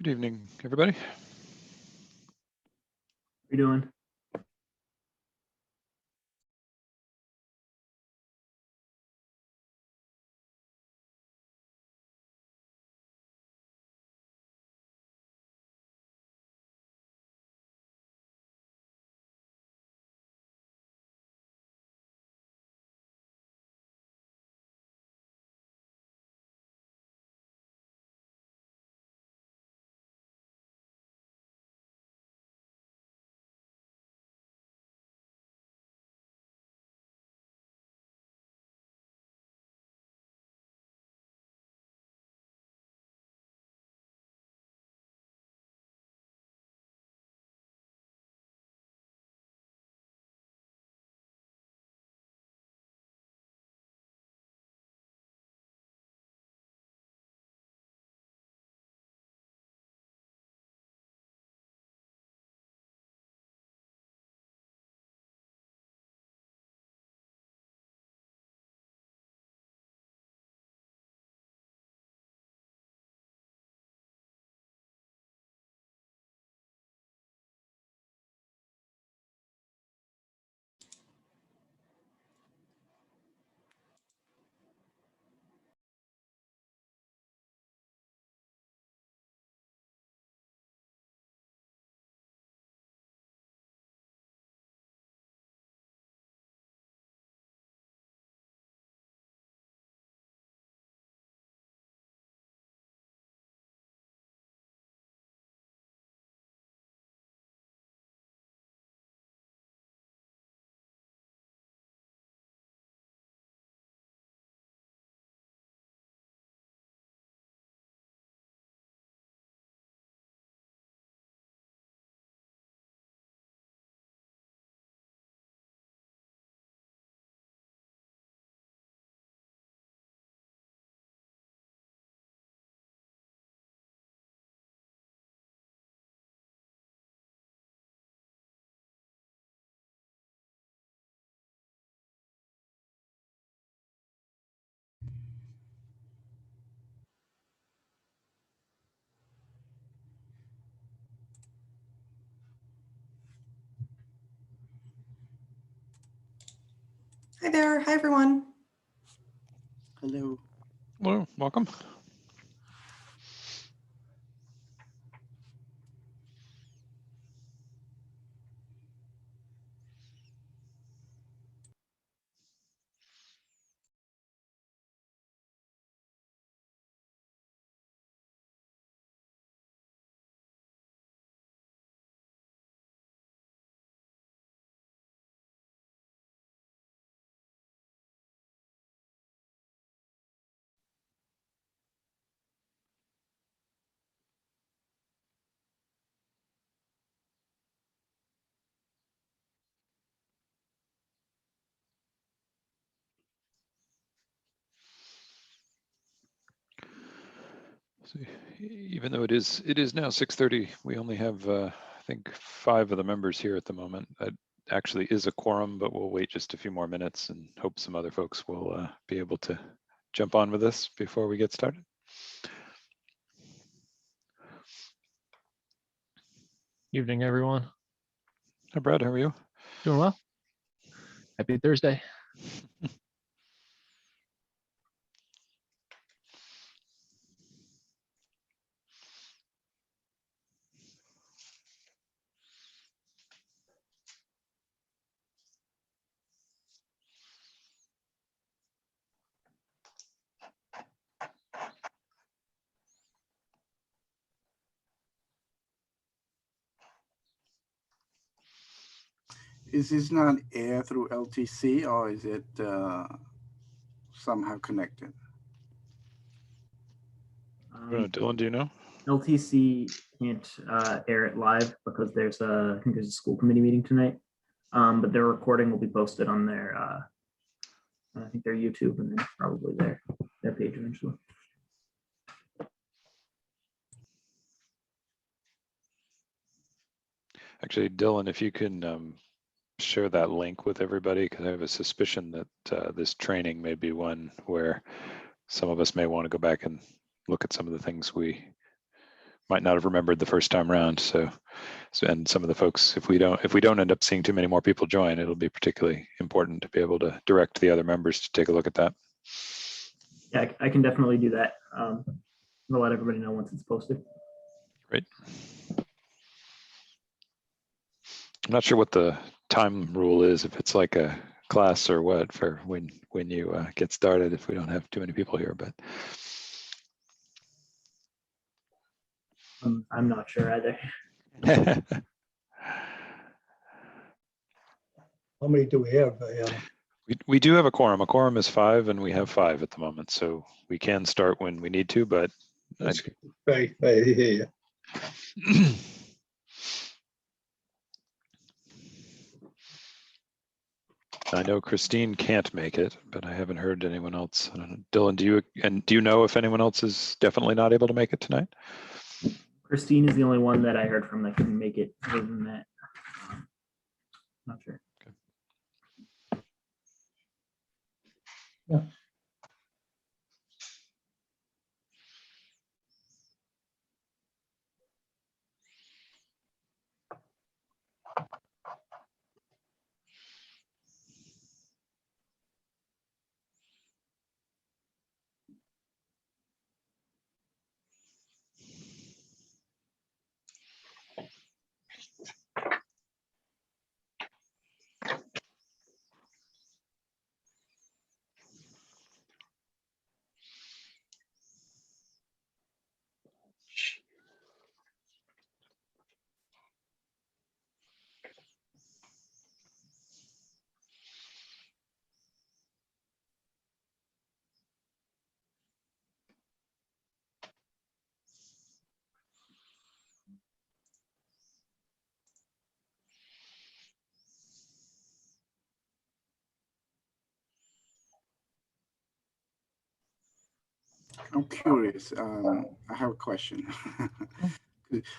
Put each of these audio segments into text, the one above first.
Good evening, everybody. How you doing? Hi there. Hi, everyone. Hello. Hello, welcome. So even though it is now 6:30, we only have I think 5 of the members here at the moment. That actually is a quorum, but we'll wait just a few more minutes and hope some other folks will be able to jump on with us before we get started. Evening, everyone. Hi, Brad. How are you? Doing well. Happy Thursday. Is this not air through LTC or is it somehow connected? Dylan, do you know? LTC can't air it live because I think there's a school committee meeting tonight. But their recording will be posted on their, I think their YouTube and then probably their page eventually. Actually, Dylan, if you can share that link with everybody, because I have a suspicion that this training may be one where some of us may want to go back and look at some of the things we might not have remembered the first time around. So and some of the folks, if we don't end up seeing too many more people join, it'll be particularly important to be able to direct the other members to take a look at that. Yeah, I can definitely do that. I'll let everybody know once it's posted. Great. I'm not sure what the time rule is, if it's like a class or what, for when you get started, if we don't have too many people here, but. I'm not sure either. How many do we have? We do have a quorum. A quorum is 5, and we have 5 at the moment, so we can start when we need to, but. Right, I hear you. I know Christine can't make it, but I haven't heard anyone else. I don't know. Dylan, do you know if anyone else is definitely not able to make it tonight? Christine is the only one that I heard from that couldn't make it. Other than that, not sure. Yeah. I'm curious. I have a question.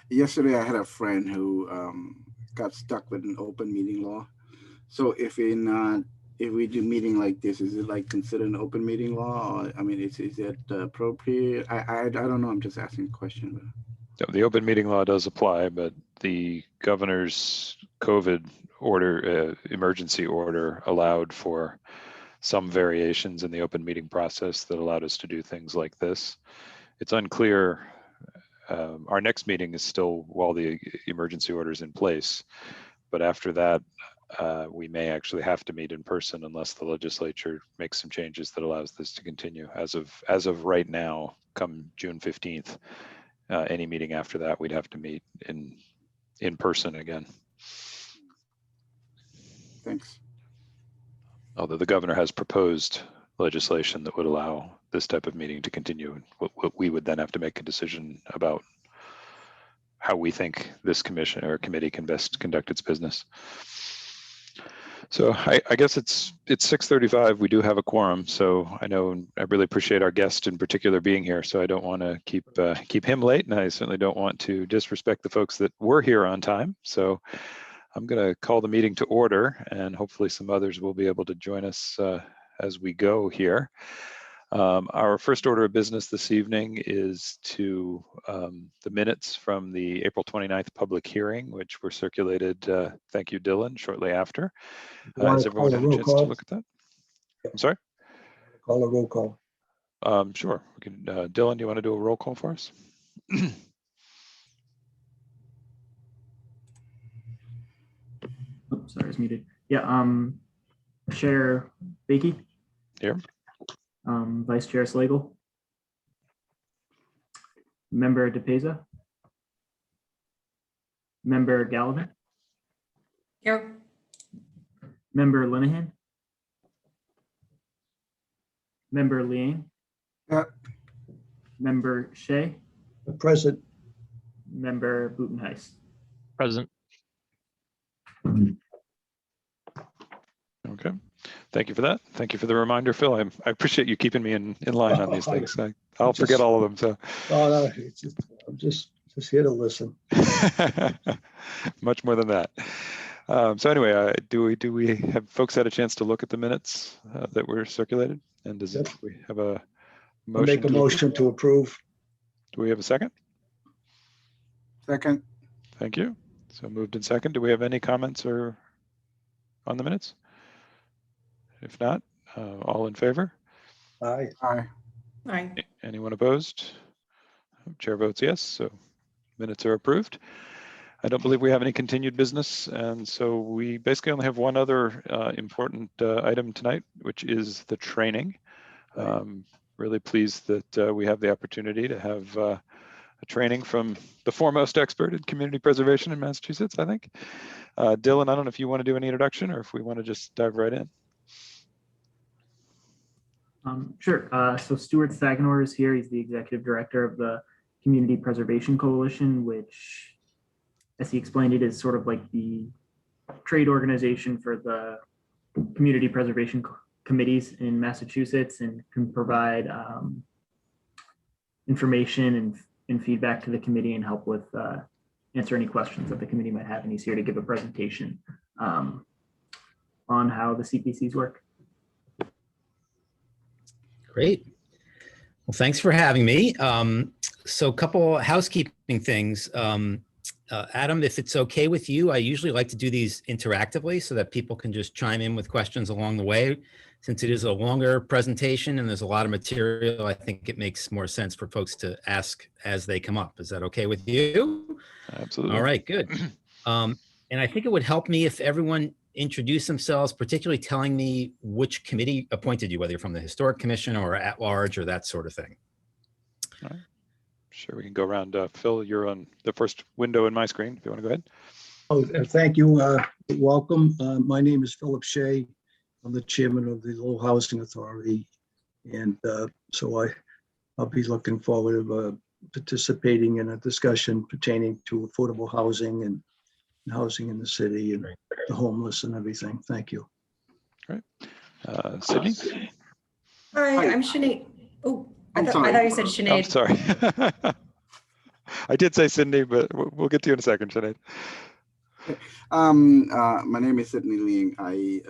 Yesterday, I had a friend who got stuck with an open meeting law. So if we do meeting like this, is it like considered an open meeting law? Or, I mean, is it appropriate? I don't know. I'm just asking a question. The open meeting law does apply, but the governor's COVID order, emergency order, allowed for some variations in the open meeting process that allowed us to do things like this. It's unclear. Our next meeting is still while the emergency order is in place, but after that, we may actually have to meet in person unless the legislature makes some changes that allows this to continue. As of right now, come June 15th, any meeting after that, we'd have to meet in person again. Thanks. Although the governor has proposed legislation that would allow this type of meeting to continue, we would then have to make a decision about how we think this commission or committee can best conduct its business. So I guess it's 6:35. We do have a quorum, so I know I really appreciate our guest in particular being here. So I don't want to keep him late, and I certainly don't want to disrespect the folks that were here on time. So I'm going to call the meeting to order, and hopefully some others will be able to join us as we go here. Our first order of business this evening is to the minutes from the April 29th public hearing, which were circulated, thank you, Dylan, shortly after. Has everyone had a chance to look at that? I'm sorry? Call a roll call. Sure. We can, Dylan, do you want to do a roll call for us? Oops, sorry, it's muted. Yeah, Chair Bakey. Here. Vice Chair Slagle. Member DePeza. Member Gallivan. Here. Member Linehan. Member Liang. Yeah. Member Shea. Present. Member Butenhuis. Present. Okay. Thank you for that. Thank you for the reminder, Phil. I appreciate you keeping me in line on these things. I'll forget all of them. So. Oh, no, I'm just here to listen. Much more than that. So anyway, do we have folks had a chance to look at the minutes that were circulated? And does Yep. we have a I'll motion? make a motion to approve. Do we have a second? Second. Thank you. So moved in second. Do we have any comments or on the minutes? If not, all in favor? Aye. Aye. Aye. Anyone opposed? Chair votes yes, so minutes are approved. I don't believe we have any continued business, and so we basically only have one other important item tonight, which is the training. Right. Really pleased that we have the opportunity to have a training from the foremost expert in community preservation in Massachusetts, I think. Dylan, I don't know if you want to do any introduction or if we want to just dive right in. Sure. So Stuart Stagnor is here. He's the executive director of the Community Preservation Coalition, which, as he explained, it is sort of like the trade organization for the community preservation committees in Massachusetts, and can provide information and feedback to the committee and help with answer any questions that the committee might have. And he's here to give a presentation on how the CPCs work. Great. Well, thanks for having me. So a couple housekeeping things. Adam, if it's okay with you, I usually like to do these interactively so that people can just chime in with questions along the way. Since it is a longer presentation and there's a lot of material, I think it makes more sense for folks to ask as they come up. Is that okay with you? Absolutely. All right, good. And I think it would help me if everyone introduce themselves, particularly telling me which committee appointed you, whether you're from the Historic Commission or at large or that sort of thing. All right. Sure, we can go around. Phil, you're on the first window in my screen, if you want to go ahead. Oh, thank you. Welcome. My name is Philip Shea. I'm the chairman of the Lowell Housing Authority. And so I'll be looking forward to participating in a discussion pertaining to affordable housing and housing in the city and the homeless and everything. Thank you. Great. Sydney? Hi, I'm Sinead. Oh, I I'm thought sorry. you said I'm Sinead. sorry. I did say Sydney, but we'll get to you in a second, Sinead. My name is Sidney Ling. I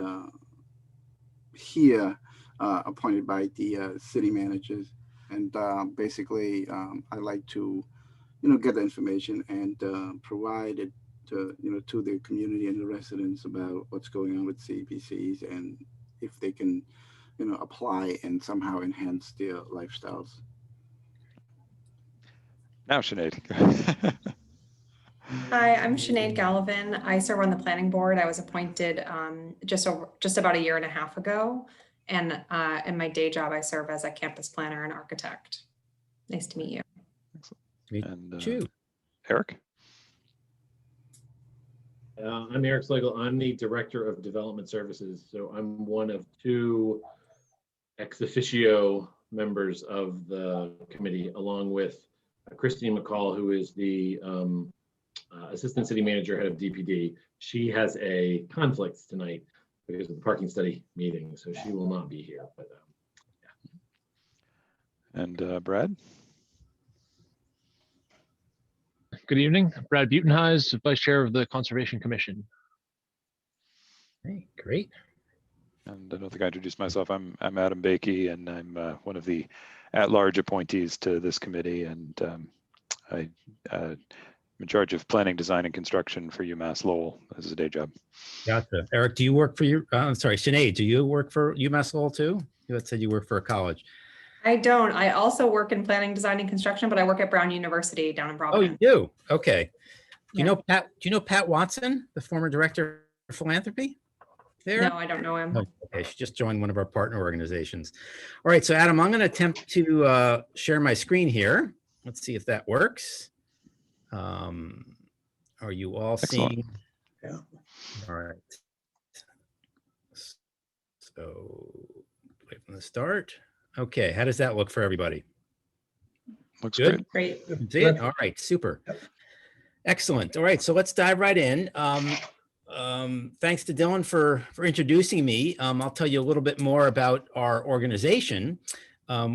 here appointed by the city managers, and basically I like to, get the information and provide it to to the community and the residents about what's going on with CPCs and if they can, apply and somehow enhance their lifestyles. Now, Sinead. Hi, I'm Sinead Gallivan. I serve on the planning board. I was appointed just about a year and a half ago. And in my day job, I serve as a campus planner and architect. Nice to meet you. Meet And you. Eric? I'm Eric Slagle. I'm the Director of Development Services. So I'm one of two ex officio members of the committee, along with Christine McCall, who is the Assistant City Manager, Head of DPD. She has a conflict tonight because of the parking study meeting, so she will not be here. But yeah. And Brad? Good evening, Brad Butenhuis, Vice Chair of the Conservation Commission. Hey, great. And I don't think I introduced myself. I'm Adam Bakey, and I'm one of the at-large appointees to this committee, and I'm in charge of planning, design, and construction for UMass Lowell as a day job. Gotcha. Eric, do you work for I'm sorry, Sinead, do you work for UMass Lowell too? You had said you work for a college. I don't. I also work in planning, design, and construction, but I work at Brown University down in Oh, Providence. you do? Okay. Do you Yeah. know Pat Watson, the former director of philanthropy? There? No, I don't know him. Oh, okay, she just joined one of our partner organizations. All right, so Adam, I'm going to attempt to share my screen here. Let's see if that works. Are you all Excellent. seeing? Yeah. All right. So, wait from the start. Okay, how does that look for everybody? Looks Good. great. Great. See it? All right, super. Excellent. All right, so let's dive right in. Thanks to Dylan for introducing me. I'll tell you a little bit more about our organization.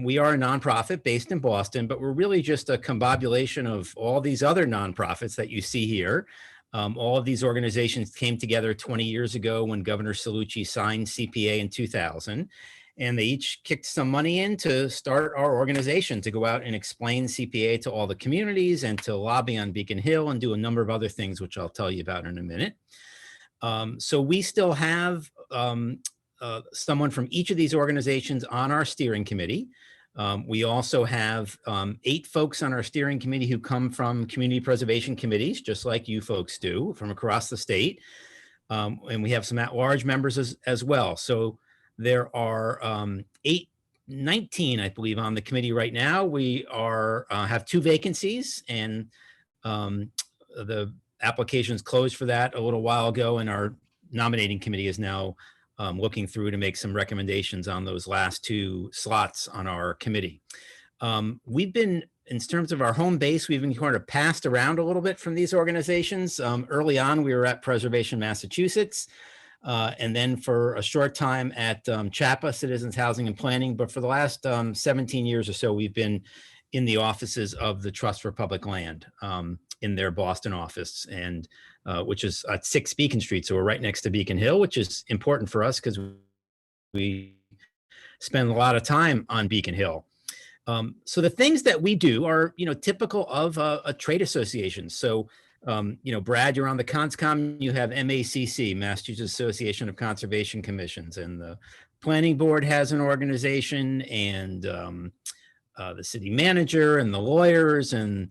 We are a nonprofit based in Boston, but we're really just a combobulation of all these other nonprofits that you see here. All of these organizations came together 20 years ago when Governor Cellucci signed CPA in 2000. and they each kicked some money in to start our organization to go out and explain CPA to all the communities and to lobby on Beacon Hill and do a number of other things, which I'll tell you about in a minute. So we still have someone from each of these organizations on our steering committee. We also have 8 folks on our steering committee who come from community preservation committees, just like you folks do, from across the state. And we have some at-large members as well. So there are 19, I believe, on the committee right now. We have 2 vacancies, and the applications closed for that a little while ago, and our nominating committee is now looking through to make some recommendations on those last 2 slots on our committee. We've been, in terms of our home base, we've been kind of passed around a little bit from these organizations. Early on, we were at Preservation Massachusetts, and then for a short time at CHAPA, Citizens Housing and Planning. But for the last 17 years or so, we've been in the offices of the Trust for Public Land in their Boston office, and which is at 6 Beacon Street. So we're right next to Beacon Hill, which is important for us because we spend a lot of time on Beacon Hill. So the things that we do are, typical of a trade association. So, Brad, you're on the ConsCom, you have MACC, Massachusetts Association of Conservation Commissions, and the Planning Board has an organization, and the city manager and the lawyers, and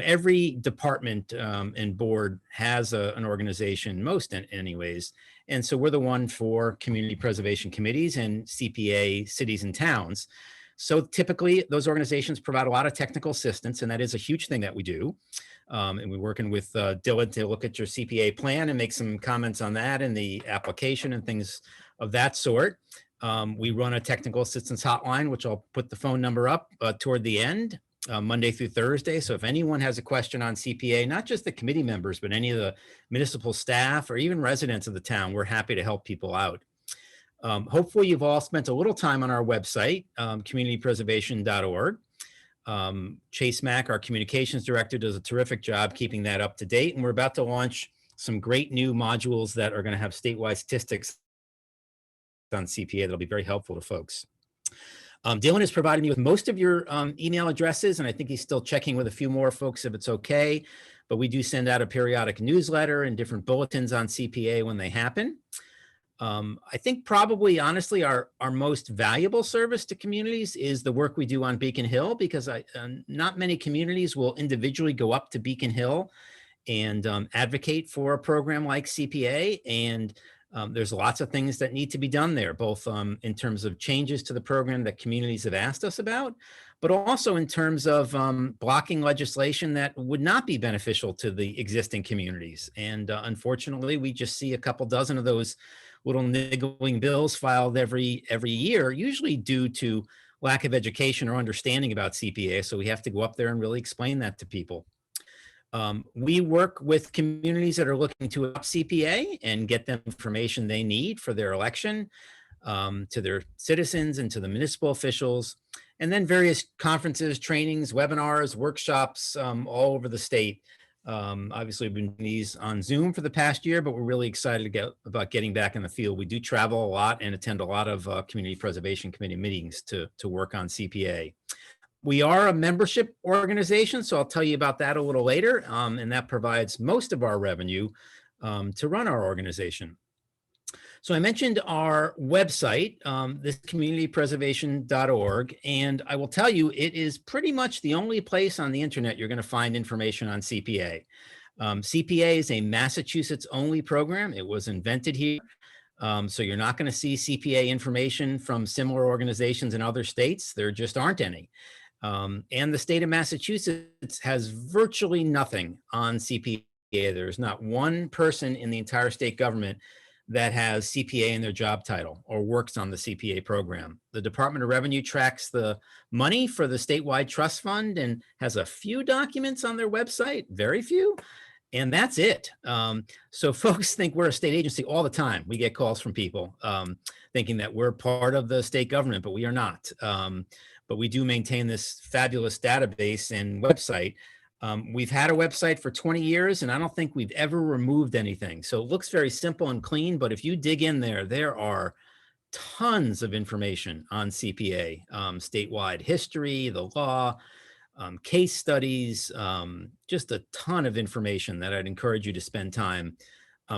every department and board has an organization, most anyways. And so we're the one for community preservation committees and CPA cities and towns. So typically those organizations provide a lot of technical assistance, and that is a huge thing that we do. And we're working with Dylan to look at your CPA plan and make some comments on that and the application and things of that sort. We run a technical assistance hotline, which I'll put the phone number up toward the end, Monday through Thursday. So if anyone has a question on CPA, not just the committee members, but any of the municipal staff or even residents of the town, we're happy to help people out. Hopefully you've all spent a little time on our website, communitypreservation.org. Chase Mack, our communications director, does a terrific job keeping that up to date. And we're about to launch some great new modules that are going to have statewide statistics on CPA that'll be very helpful to folks. Dylan has provided me with most of your email addresses, and I think he's still checking with a few more folks if it's okay. But we do send out a periodic newsletter and different bulletins on CPA when they happen. I think probably, honestly, our most valuable service to communities is the work we do on Beacon Hill, because not many communities will individually go up to Beacon Hill and advocate for a program like CPA. And there's lots of things that need to be done there, both in terms of changes to the program that communities have asked us about, but also in terms of blocking legislation that would not be beneficial to the existing communities. And unfortunately, we just see a couple dozen of those little niggling bills filed every year, usually due to lack of education or understanding about CPA. So we have to go up there and really explain that to people. We work with communities that are looking to adopt CPA and get them information they need for their election, to their citizens and to the municipal officials, and then various conferences, trainings, webinars, workshops all over the state. Obviously, we've been doing these on Zoom for the past year, but we're really excited about getting back in the field. We do travel a lot and attend a lot of community preservation committee meetings to work on CPA. We are a membership organization, so I'll tell you about that a little later, and that provides most of our revenue to run our organization. So I mentioned our website, this communitypreservation.org, and I will tell you, it is pretty much the only place on the internet you're going to find information on CPA. CPA is a Massachusetts only program. It was invented here. So you're not going to see CPA information from similar organizations in other states. There just aren't any. And the state of Massachusetts has virtually nothing on CPA. There's not one person in the entire state government that has CPA in their job title or works on the CPA program. The Department of Revenue tracks the money for the statewide trust fund and has a few documents on their website, very few, and that's it. So folks think we're a state agency all the time. We get calls from people thinking that we're part of the state government, but we are not. But we do maintain this fabulous database and website. We've had a website for 20 years, and I don't think we've ever removed anything. So it looks very simple and clean, but if you dig in there, there are tons of information on CPA, statewide history, the law, case studies, just a ton of information that I'd encourage you to spend time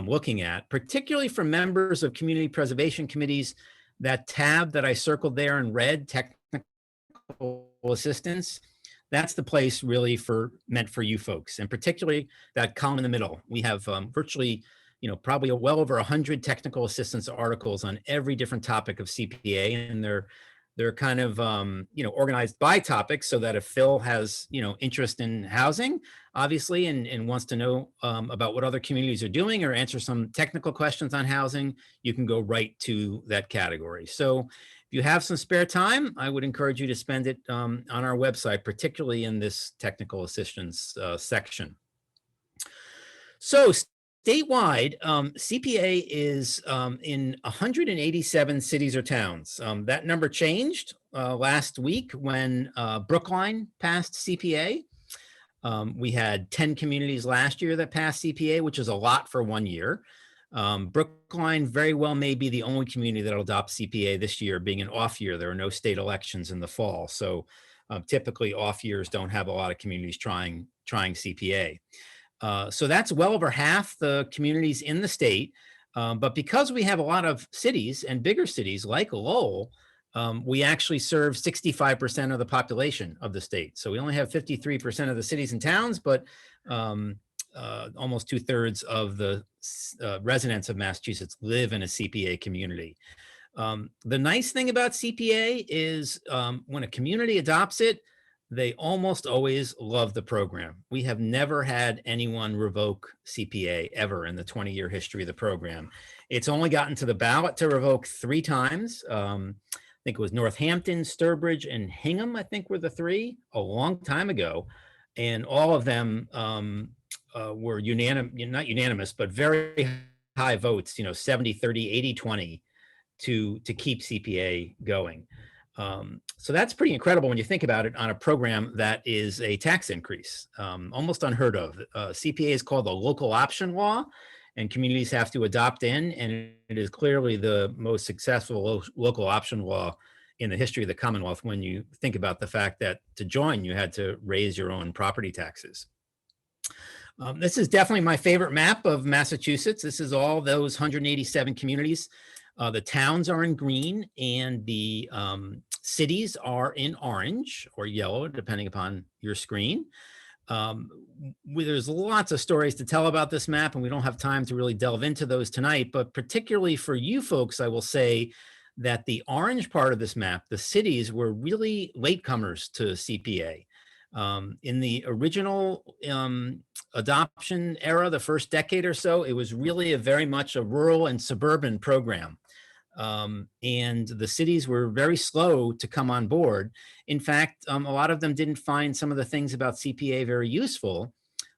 looking at, particularly for members of community preservation committees. That tab that I circled there in red, technical assistance, that's the place really meant for you folks, and particularly that column in the middle. We have virtually, probably well over 100 technical assistance articles on every different topic of CPA, and they're kind of, organized by topics, so that if Phil has, interest in housing, obviously, and wants to know about what other communities are doing or answer some technical questions on housing, you can go right to that category. So if you have some spare time, I would encourage you to spend it on our website, particularly in this technical assistance section. So statewide, CPA is in 187 cities or towns. That number changed last week when Brookline passed CPA. We had 10 communities last year that passed CPA, which is a lot for 1 year. Brookline very well may be the only community that'll adopt CPA this year, being an off year. There are no state elections in the fall. So typically off years don't have a lot of communities trying CPA. So that's well over half the communities in the state. But because we have a lot of cities and bigger cities like Lowell, we actually serve 65% of the population of the state. So we only have 53% of the cities and towns, but almost 2/3 of the residents of Massachusetts live in a CPA community. The nice thing about CPA is when a community adopts it, they almost always love the program. We have never had anyone revoke CPA ever in the 20-year history of the program. It's only gotten to the ballot to revoke 3 times. I think it was Northampton, Sturbridge, and Hingham, I think were the 3 a long time ago. And all of them were not unanimous, but very high votes, 70, 30, 80, 20 to keep CPA going. So that's pretty incredible when you think about it on a program that is a tax increase, almost unheard of. CPA is called the local option law, and communities have to adopt in, and it is clearly the most successful local option law in the history of the Commonwealth when you think about the fact that to join, you had to raise your own property taxes. This is definitely my favorite map of Massachusetts. This is all those 187 communities. The towns are in green and the cities are in orange or yellow, depending upon your screen. There's lots of stories to tell about this map, and we don't have time to really delve into those tonight, but particularly for you folks, I will say that the orange part of this map, the cities, were really latecomers to CPA. In the original adoption era, the first decade or so, it was really very much a rural and suburban program. And the cities were very slow to come on board. In fact, a lot of them didn't find some of the things about CPA very useful.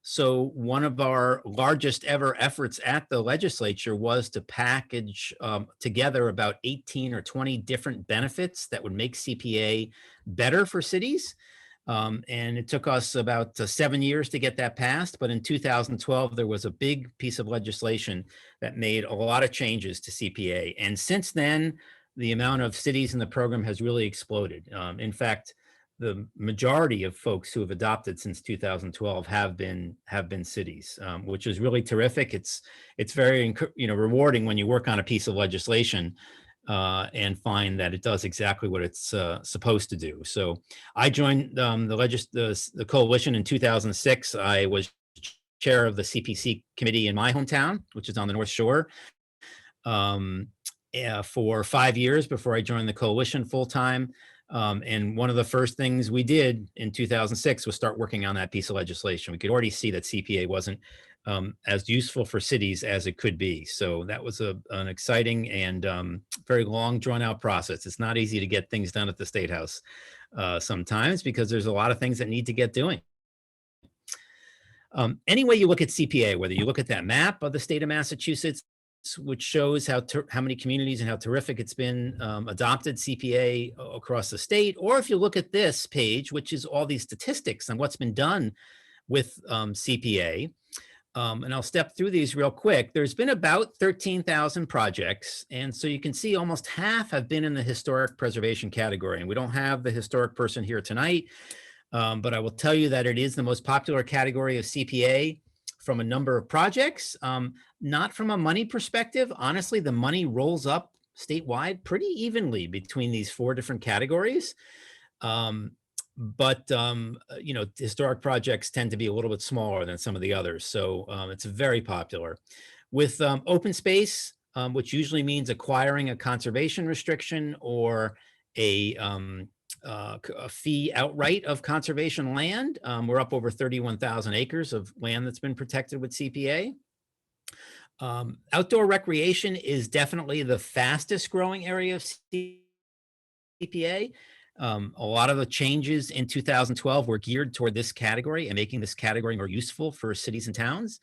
So one of our largest ever efforts at the legislature was to package together about 18 or 20 different benefits that would make CPA better for cities. And it took us about 7 years to get that passed. But in 2012, there was a big piece of legislation that made a lot of changes to CPA. And since then, the amount of cities in the program has really exploded. In fact, the majority of folks who have adopted since 2012 have been cities, which is really terrific. It's very rewarding when you work on a piece of legislation and find that it does exactly what it's supposed to do. So I joined the coalition in 2006. I was chair of the CPC committee in my hometown, which is on the North Shore, for 5 years before I joined the coalition full time. And one of the first things we did in 2006 was start working on that piece of legislation. We could already see that CPA wasn't as useful for cities as it could be. So that was an exciting and very long, drawn out process. It's not easy to get things done at the State House sometimes because there's a lot of things that need to get doing. Any way you look at CPA, whether you look at that map of the state of Massachusetts, which shows how many communities and how terrific it's been adopted CPA across the state, or if you look at this page, which is all these statistics on what's been done with CPA, And I'll step through these real quick. There's been about 13,000 projects. And so you can see almost half have been in the historic preservation category. And we don't have the historic person here tonight, but I will tell you that it is the most popular category of CPA from a number of projects, not from a money perspective. Honestly, the money rolls up statewide pretty evenly between these 4 different categories. But historic projects tend to be a little bit smaller than some of the others. So it's very popular. With open space, which usually means acquiring a conservation restriction or a fee outright of conservation land. We're up over 31,000 acres of land that's been protected with CPA. Outdoor recreation is definitely the fastest growing area of CPA. A lot of the changes in 2012 were geared toward this category and making this category more useful for cities and towns.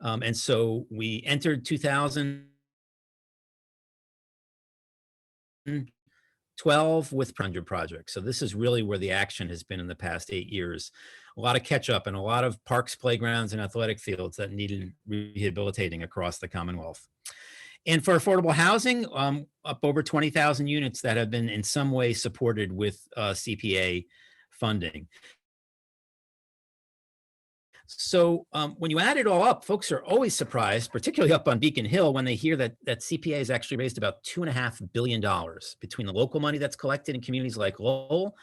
And so we entered 2012 with 100 projects. So this is really where the action has been in the past 8 years. A lot of catch up and a lot of parks, playgrounds, and athletic fields that needed rehabilitating across the Commonwealth. And for affordable housing, up over 20,000 units that have been in some way supported with CPA funding. So when you add it all up, folks are always surprised, particularly up on Beacon Hill, when they hear that CPA has actually raised about $2.5 billion between the local money that's collected in communities like Lowell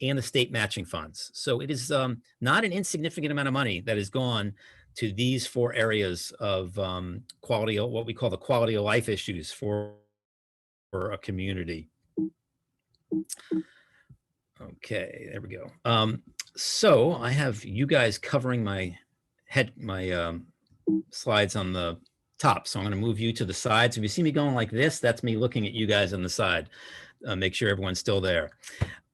and the state matching funds. So it is not an insignificant amount of money that has gone to these 4 areas of quality, what we call the quality of life issues for a community. Okay, there we go. So I have you guys covering my slides on the top. So I'm going to move you to the sides. If you see me going like this, that's me looking at you guys on the side. Make sure everyone's still there.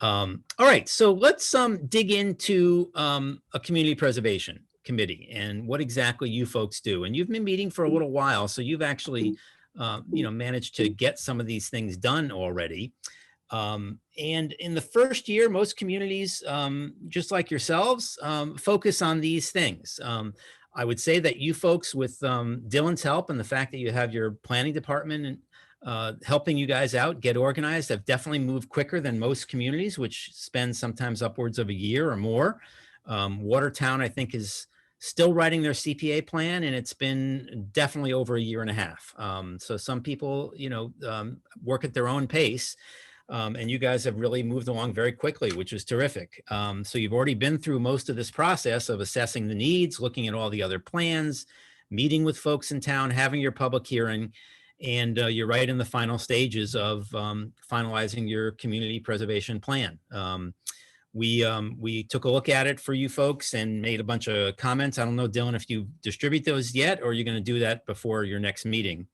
All right, so let's dig into a community preservation committee and what exactly you folks do. And you've been meeting for a little while, so you've actually managed to get some of these things done already. And in the first year, most communities, just like yourselves, focus on these things. I would say that you folks, with Dylan's help and the fact that you have your planning department and helping you guys out get organized, have definitely moved quicker than most communities, which spend sometimes upwards of a year or more. Watertown, I think, is still writing their CPA plan, and it's been definitely over a year and a half. So some people, work at their own pace. And you guys have really moved along very quickly, which is terrific. So you've already been through most of this process of assessing the needs, looking at all the other plans, meeting with folks in town, having your public hearing, and you're right in the final stages of finalizing your community preservation plan. We took a look at it for you folks and made a bunch of comments. I don't know, Dylan, if you distribute those yet, or you're going to do that before your next meeting.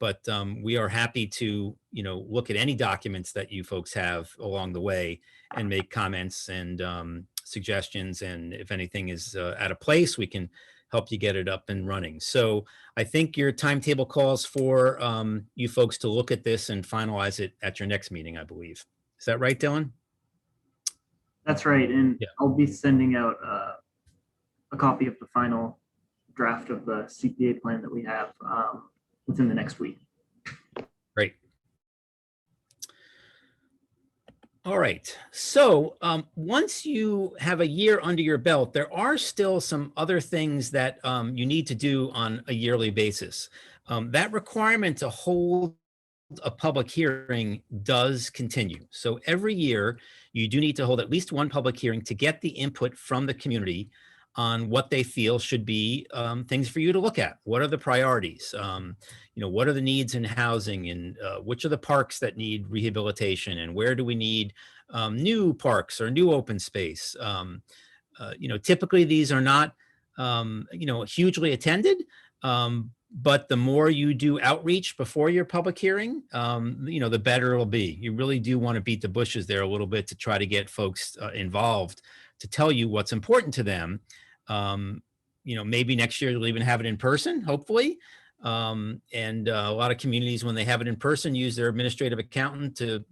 But we are happy to, look at any documents that you folks have along the way and make comments and suggestions. And if anything is out of place, we can help you get it up and running. So I think your timetable calls for you folks to look at this and finalize it at your next meeting, I believe. Is that right, Dylan? That's right. And Yeah. I'll be sending out a copy of the final draft of the CPA plan that we have within the next week. Great. All right. So once you have a year under your belt, there are still some other things that you need to do on a yearly basis. That requirement to hold a public hearing does continue. So every year, you do need to hold at least one public hearing to get the input from the community on what they feel should be things for you to look at. What are the priorities? What are the needs in housing, and which are the parks that need rehabilitation, and where do we need new parks or new open space? Typically these are not, hugely attended, but the more you do outreach before your public hearing, the better it'll be. You really do want to beat the bushes there a little bit to try to get folks involved, to tell you what's important to them. Maybe next year you'll even have it in person, hopefully. And a lot of communities, when they have it in person, use their administrative accountant to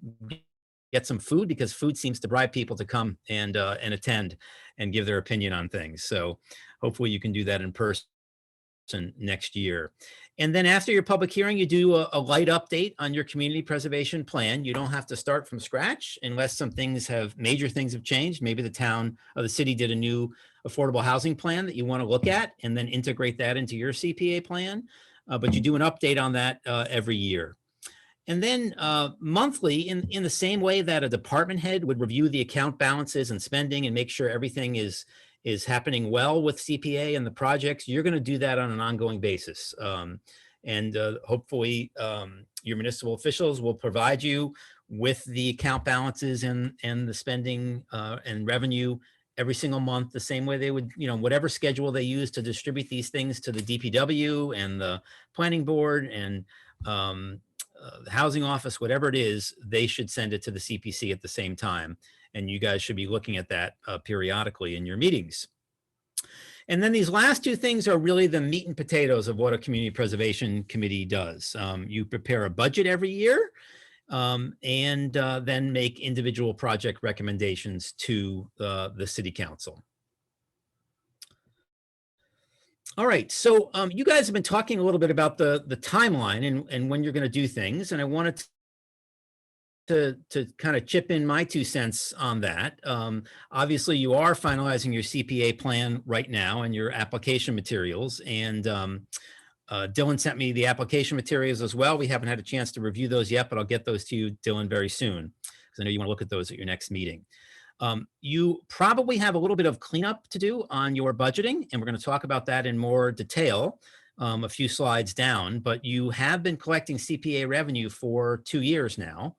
get some food, because food seems to bribe people to come and attend and give their opinion on things. So hopefully you can do that in person next year. And then after your public hearing, you do a light update on your community preservation plan. You don't have to start from scratch unless major things have changed. Maybe the town or the city did a new affordable housing plan that you want to look at and then integrate that into your CPA plan. But you do an update on that every year. And then monthly, in the same way that a department head would review the account balances and spending and make sure everything is happening well with CPA and the projects, you're going to do that on an ongoing basis. And hopefully your municipal officials will provide you with the account balances and the spending and revenue every single month, the same way they would, whatever schedule they use to distribute these things to the DPW and the planning board and the housing office, whatever it is, they should send it to the CPC at the same time. And you guys should be looking at that periodically in your meetings. And then these last two things are really the meat and potatoes of what a community preservation committee does. You prepare a budget every year and then make individual project recommendations to the city council. All right, so you guys have been talking a little bit about the timeline and when you're going to do things, and I wanted to kind of chip in my 2 cents on that. Obviously, you are finalizing your CPA plan right now and your application materials, and Dylan sent me the application materials as well. We haven't had a chance to review those yet, but I'll get those to you, Dylan, very soon, because I know you want to look at those at your next meeting. You probably have a little bit of cleanup to do on your budgeting, and we're going to talk about that in more detail a few slides down, but you have been collecting CPA revenue for 2 years now,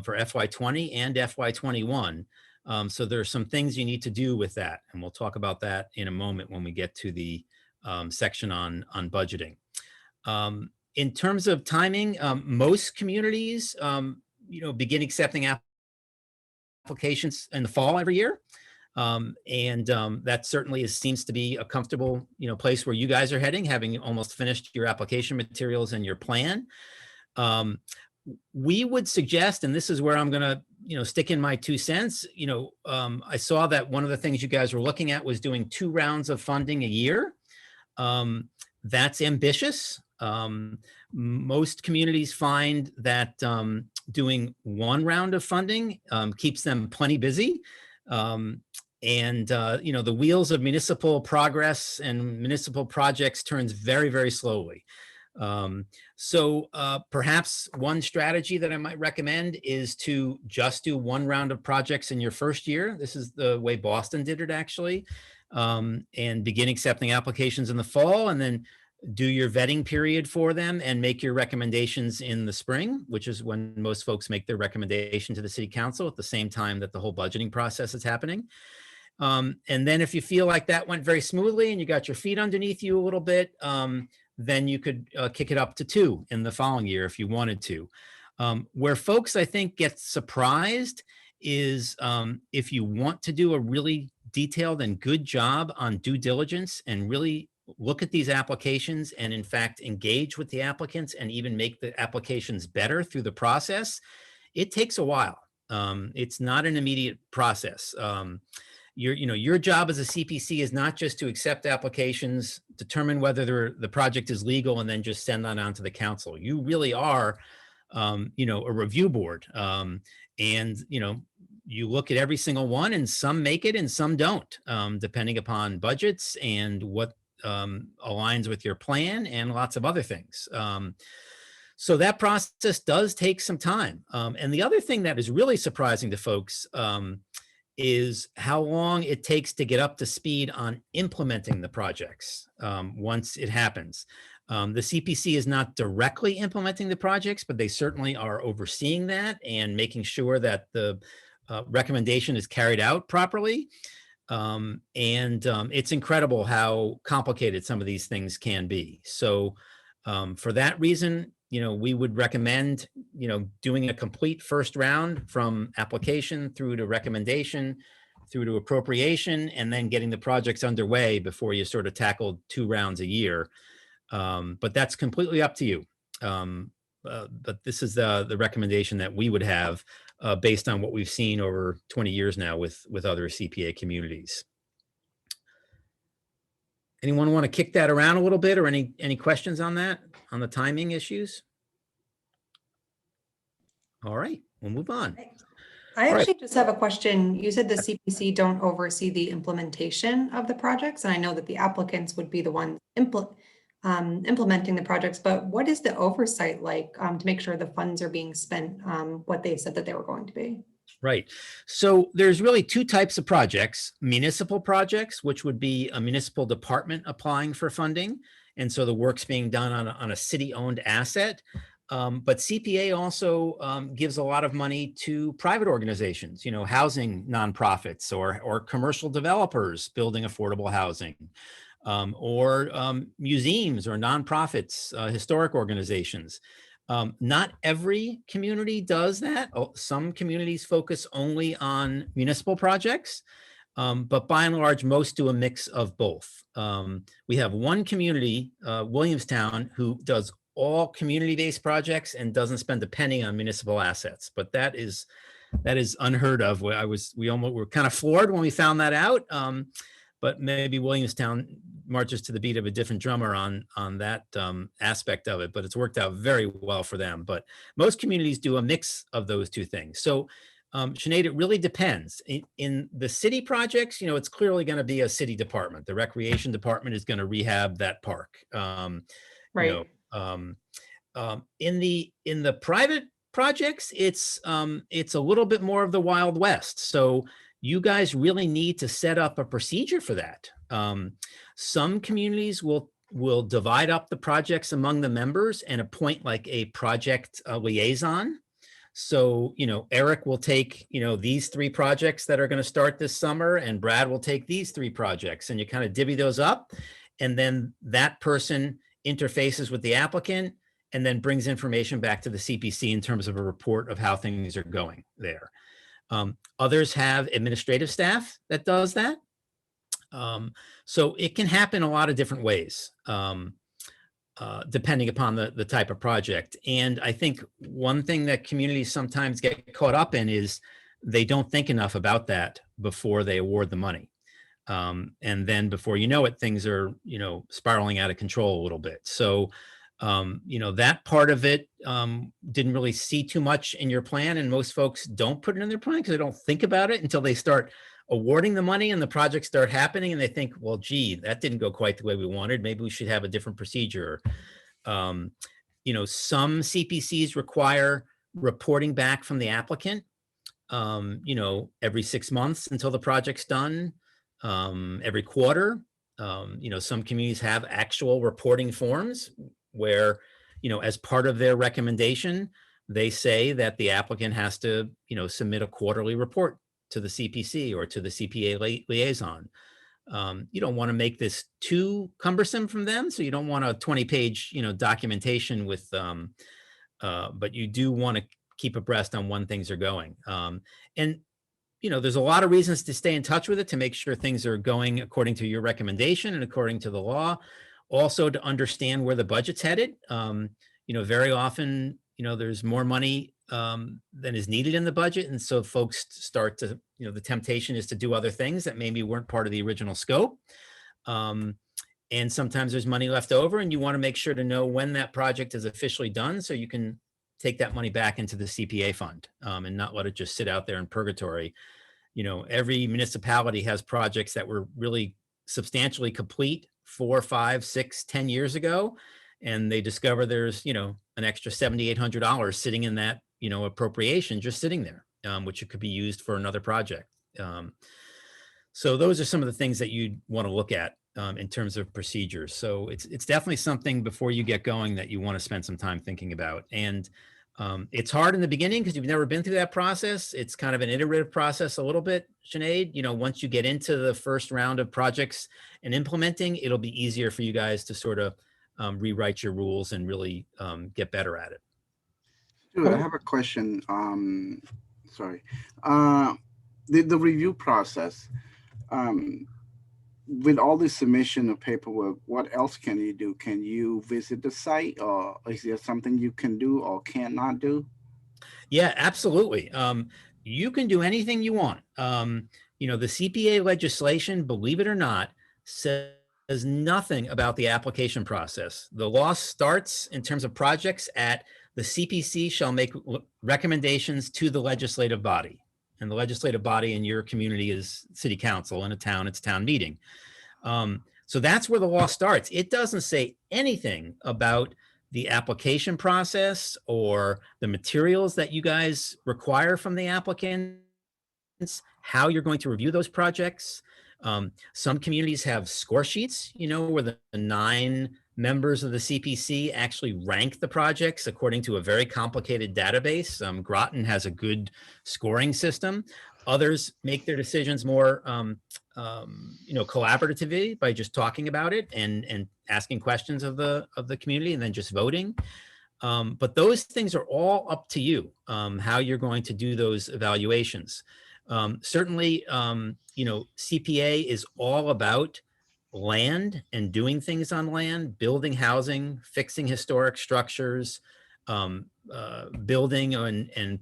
for FY20 and FY21. So there are some things you need to do with that, and we'll talk about that in a moment when we get to the section on budgeting. In terms of timing, most communities, begin accepting applications in the fall every year. That certainly seems to be a comfortable, place where you guys are heading, having almost finished your application materials and your plan. We would suggest, and this is where I'm going to, stick in my 2 cents. I saw that one of the things you guys were looking at was doing 2 rounds of funding a year. That's ambitious. Most communities find that doing 1 round of funding keeps them plenty busy. The wheels of municipal progress and municipal projects turns very, very slowly. So perhaps one strategy that I might recommend is to just do 1 round of projects in your first year. This is the way Boston did it, actually, and begin accepting applications in the fall, and then do your vetting period for them and make your recommendations in the spring, which is when most folks make their recommendation to the city council at the same time that the whole budgeting process is happening. And then if you feel like that went very smoothly and you got your feet underneath you a little bit, then you could kick it up to 2 in the following year if you wanted to. Where folks, I think, get surprised is if you want to do a really detailed and good job on due diligence and really look at these applications and in fact engage with the applicants and even make the applications better through the process, it takes a while. It's not an immediate process. Your job as a CPC is not just to accept applications, determine whether the project is legal, and then just send that on to the council. You really are, a review board. You look at every single one, and some make it and some don't, depending upon budgets and what aligns with your plan and lots of other things. So that process does take some time. And the other thing that is really surprising to folks is how long it takes to get up to speed on implementing the projects once it happens. The CPC is not directly implementing the projects, but they certainly are overseeing that and making sure that the recommendation is carried out properly. It's incredible how complicated some of these things can be. So for that reason, we would recommend, doing a complete first round from application through to recommendation, through to appropriation, and then getting the projects underway before you sort of tackle 2 rounds a year. But that's completely up to you. But this is the recommendation that we would have based on what we've seen over 20 years now with other CPA communities. Anyone want to kick that around a little bit, or any questions on that, on the timing issues? All right, we'll move on. I All right. actually just have a question. You said the CPC don't oversee the implementation of the projects, and I know that the applicants would be the ones implementing the projects, but what is the oversight like to make sure the funds are being spent what they said that they were going to be? Right. So there's really two types of projects: municipal projects, which would be a municipal department applying for funding. And so the work's being done on a city-owned asset. But CPA also gives a lot of money to private organizations, housing nonprofits or commercial developers building affordable housing, or museums or nonprofits, historic organizations. Not every community does that. Some communities focus only on municipal projects, but by and large, most do a mix of both. We have one community, Williamstown, who does all community-based projects and doesn't spend a penny on municipal assets, but that is unheard of. We were kind of floored when we found that out. But maybe Williamstown marches to the beat of a different drummer on that aspect of it, but it's worked out very well for them. But most communities do a mix of those two things. So Sinead, it really depends. In the city projects, it's clearly going to be a city department. The recreation department is going to rehab that park. Right. In the private projects, it's a little bit more of the Wild West. So you guys really need to set up a procedure for that. Some communities will divide up the projects among the members and appoint like a project liaison. So, Eric will take, these 3 projects that are going to start this summer, and Brad will take these 3 projects, and you kind of divvy those up. And then that person interfaces with the applicant and then brings information back to the CPC in terms of a report of how things are going there. Others have administrative staff that does that. So it can happen a lot of different ways, depending upon the type of project. And I think one thing that communities sometimes get caught up in is they don't think enough about that before they award the money. And then before you know it, things are, spiraling out of control a little bit. So, that part of it didn't really see too much in your plan, and most folks don't put it in their plan because they don't think about it until they start awarding the money and the projects start happening, and they think, well, gee, that didn't go quite the way we wanted. Maybe we should have a different procedure. Some CPCs require reporting back from the applicant, every 6 months until the project's done, every quarter. Some communities have actual reporting forms where, as part of their recommendation, they say that the applicant has to, submit a quarterly report to the CPC or to the CPA liaison. You don't want to make this too cumbersome from them. So you don't want a 20-page, documentation with, but you do want to keep abreast on when things are going. And there's a lot of reasons to stay in touch with it to make sure things are going according to your recommendation and according to the law. Also to understand where the budget's headed. Very often, there's more money than is needed in the budget. And so folks start to, the temptation is to do other things that maybe weren't part of the original scope. And sometimes there's money left over, and you want to make sure to know when that project is officially done so you can take that money back into the CPA fund and not let it just sit out there in purgatory. Every municipality has projects that were really substantially complete 4, 5, 6, 10 years ago, and they discover there's, an extra $7,800 sitting in that, appropriation just sitting there, which it could be used for another project. So those are some of the things that you'd want to look at in terms of procedures. So it's definitely something before you get going that you want to spend some time thinking about. And it's hard in the beginning because you've never been through that process. It's kind of an iterative process a little bit, Sinead. Once you get into the first round of projects and implementing, it'll be easier for you guys to sort of rewrite your rules and really get better at it. Dude, I have a question. Sorry. The review process. With all the submission of paperwork, what else can you do? Can you visit the site, or is there something you can do or cannot do? Yeah, absolutely. You can do anything you want. The CPA legislation, believe it or not, says nothing about the application process. The law starts in terms of projects at the CPC shall make recommendations to the legislative body. And the legislative body in your community is city council. In a town, it's town meeting. So that's where the law starts. It doesn't say anything about the application process or the materials that you guys require from the applicants, how you're going to review those projects. Some communities have score sheets, where the 9 members of the CPC actually rank the projects according to a very complicated database. Groton has a good scoring system. Others make their decisions more, collaboratively by just talking about it and asking questions of the community and then just voting. But those things are all up to you, how you're going to do those evaluations. Certainly, CPA is all about land and doing things on land, building housing, fixing historic structures, building and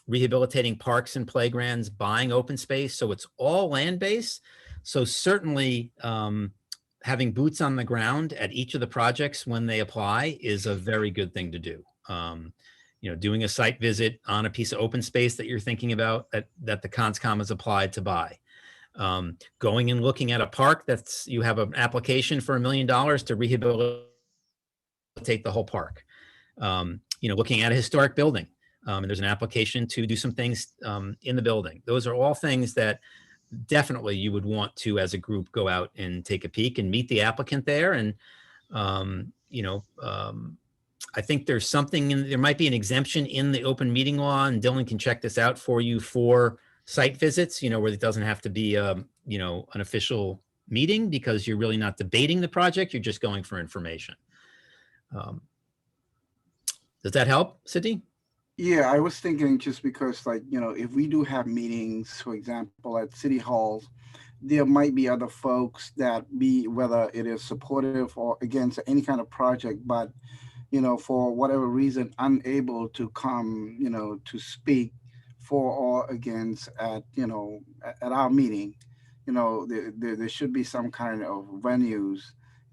rehabilitating parks and playgrounds, buying open space. So it's all land-based. So certainly having boots on the ground at each of the projects when they apply is a very good thing to do. Doing a site visit on a piece of open space that you're thinking about that the CONSCOM has applied to buy. Going and looking at a park you have an application for $1 million to rehabilitate the whole park. Looking at a historic building. And there's an application to do some things in the building. Those are all things that definitely you would want to, as a group, go out and take a peek and meet the applicant there. And, I think there's there might be an exemption in the open meeting law, and Dylan can check this out for you for site visits, where it doesn't have to be, an official meeting because you're really not debating the project. You're just going for information. Does that help, Sydney? Yeah, I was thinking just because, if we do have meetings, for example, at city halls, there might be other folks that whether it is supportive or against any kind of project, but, for whatever reason, unable to come, to speak for or against at our meeting. There should be some kind of venues,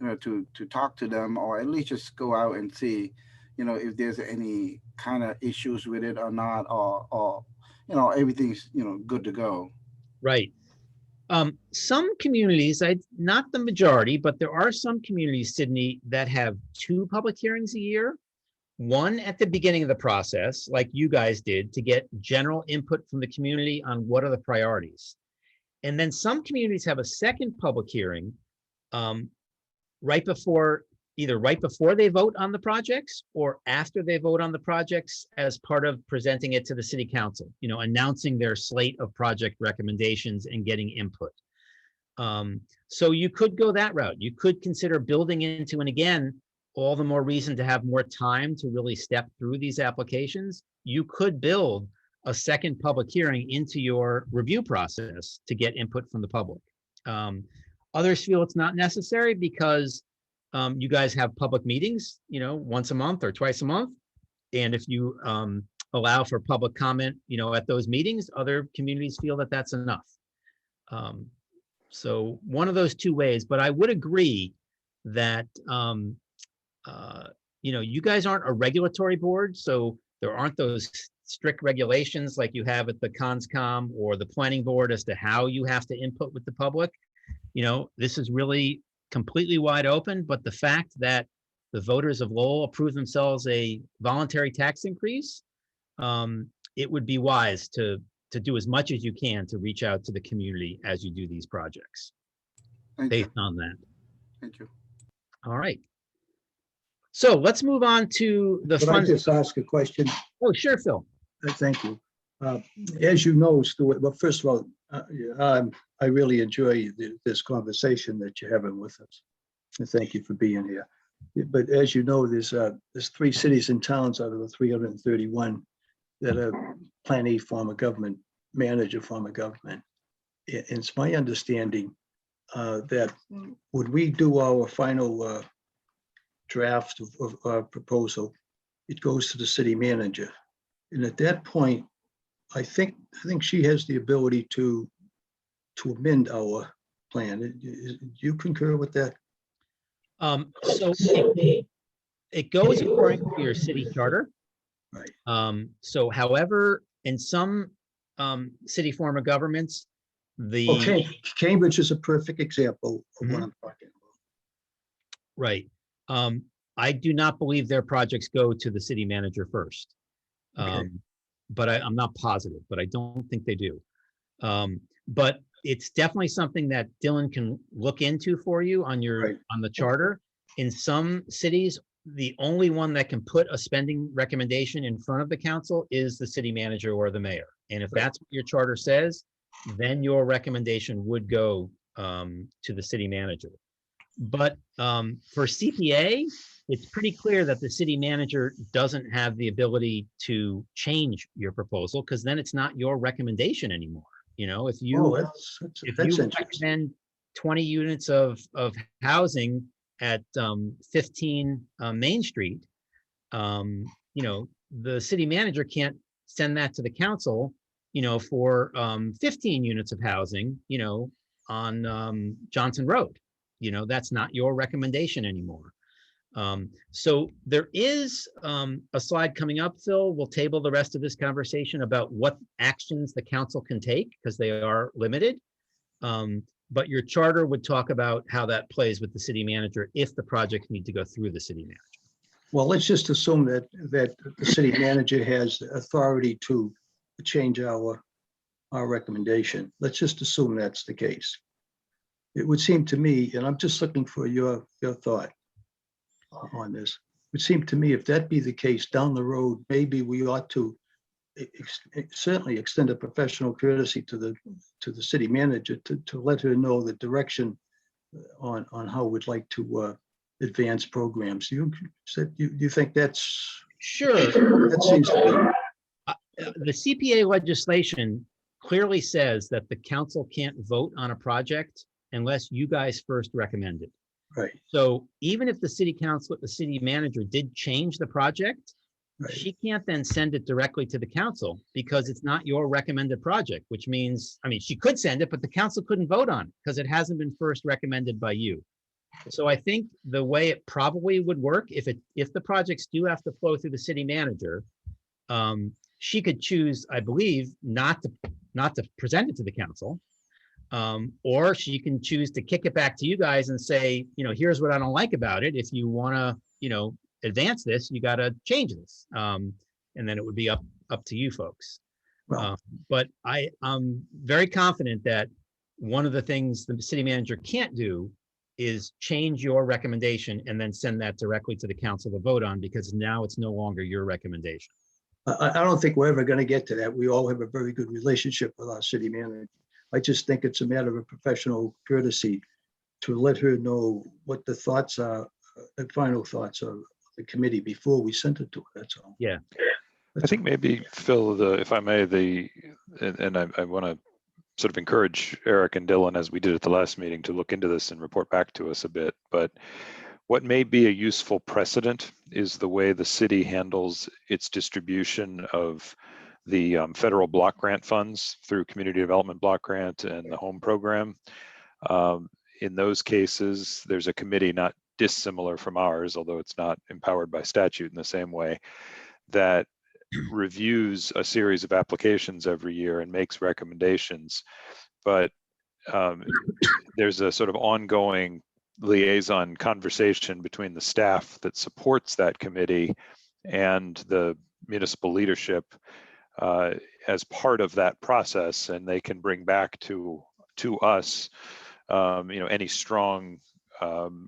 to talk to them, or at least just go out and see, if there's any kind of issues with it or not, or everything's, good to go. Right. Some communities, not the majority, but there are some communities, Sydney, that have 2 public hearings a year. One at the beginning of the process, like you guys did, to get general input from the community on what are the priorities. And then some communities have a second public hearing either right before they vote on the projects or after they vote on the projects as part of presenting it to the city council, announcing their slate of project recommendations and getting input. So you could go that route. You could consider building into, and again, all the more reason to have more time to really step through these applications. You could build a second public hearing into your review process to get input from the public. Others feel it's not necessary because you guys have public meetings, once a month or twice a month. And if you allow for public comment, at those meetings, other communities feel that that's enough. So one of those 2 ways, but I would agree that, you guys aren't a regulatory board, so there aren't those strict regulations like you have at the CONSCOM or the planning board as to how you have to input with the public. This is really completely wide open, but the fact that the voters of Lowell approved themselves a voluntary tax increase, it would be wise to do as much as you can to reach out to the community as you do these projects. Based on that. Thank you. All right. So let's move on to the Could I just ask a question? Oh, sure, Phil. Thank you. As you know, Stuart, well, first of all, I really enjoy this conversation that you're having with us. And thank you for being here. But as you know, there's 3 cities and towns out of the 331 that are Plan A form of government, manage a form of government. It's my understanding that when we do our final draft of our proposal, it goes to the city manager. And at that point, I think she has the ability to amend our plan. Do you concur with that? So it goes according to your city charter. Right. So however, in some city form of governments, Okay, Cambridge is a perfect example of what I'm talking about. Right. I do not believe their projects go to the city manager first. Okay. But I'm not positive, but I don't think they do. But it's definitely something that Dylan can look into for you on your Right. on the charter. In some cities, the only one that can put a spending recommendation in front of the council is the city manager or the mayor. And if Right. that's what your charter says, then your recommendation would go to the city manager. But for CPA, it's pretty clear that the city manager doesn't have the ability to change your proposal, because then it's not your recommendation anymore. You know, if you Oh, that's interesting. recommend 20 units of housing at 15 Main Street, you know, the city manager can't send that to the council, you know, for 15 units of housing, you know, on Johnson Road. You know, that's not your recommendation anymore. So there is a slide coming up, Phil. We'll table the rest of this conversation about what actions the council can take, because they are limited. But your charter would talk about how that plays with the city manager if the projects need to go through the city manager. Well, let's just assume that the city manager has authority to change our recommendation. Let's just assume that's the case. It would seem to me, and I'm just looking for your thought on this. It would seem to me, if that be the case down the road, maybe we ought to certainly extend a professional courtesy to the city manager to let her know the direction on how we'd like to advance programs. You think that's Sure. that seems to be The CPA legislation clearly says that the council can't vote on a project unless you guys first recommend it. right? So even if the city council, the city manager did change the project, Right. she can't then send it directly to the council because it's not your recommended project, which means, I mean, she could send it, but the council couldn't vote on it because it hasn't been first recommended by you. So I think the way it probably would work, if the projects do have to flow through the city manager, she could choose, I believe, not to present it to the council. Or she can choose to kick it back to you guys and say, you know, here's what I don't like about it. If you want to, you know, advance this, you got to change this. And then it would be up to you folks. Well, But I'm very confident that one of the things the city manager can't do is change your recommendation and then send that directly to the council to vote on, because now it's no longer your recommendation. I don't think we're ever going to get to that. We all have a very good relationship with our city manager. I just think it's a matter of professional courtesy to let her know what the thoughts are, the final thoughts of the committee before we send it to her. That's all. Yeah. I think maybe, Phil, if I may, and I want to sort of encourage Eric and Dylan, as we did at the last meeting, to look into this and report back to us a bit. But what may be a useful precedent is the way the city handles its distribution of the federal block grant funds through Community Development Block Grant and the Home Program. In those cases, there's a committee not dissimilar from ours, although it's not empowered by statute in the same way, that reviews a series of applications every year and makes recommendations. But there's a sort of ongoing liaison conversation between the staff that supports that committee and the municipal leadership as part of that process, and they can bring back to us, you know, any strong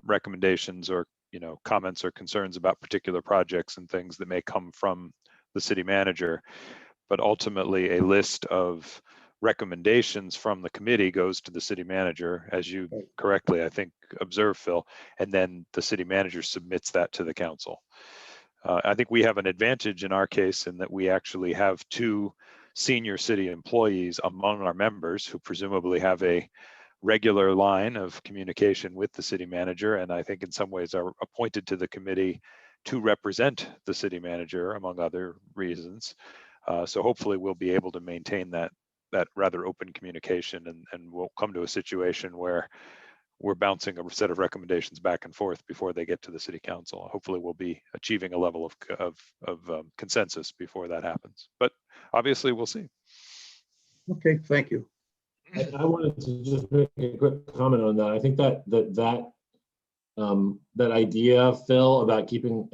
recommendations or, you know, comments or concerns about particular projects and things that may come from the city manager. But ultimately, a list of recommendations from the committee goes to the city manager, as you correctly, I think, observed, Phil, and then the city manager submits that to the council. I think we have an advantage in our case in that we actually have two senior city employees among our members who presumably have a regular line of communication with the city manager, and I think in some ways are appointed to the committee to represent the city manager, among other reasons. So hopefully we'll be able to maintain that rather open communication, and we'll come to a situation where we're bouncing a set of recommendations back and forth before they get to the city council. Hopefully we'll be achieving a level of consensus before that happens, but obviously we'll see. Okay, thank you. I wanted to just make a quick comment on that. I think that idea, Phil, about keeping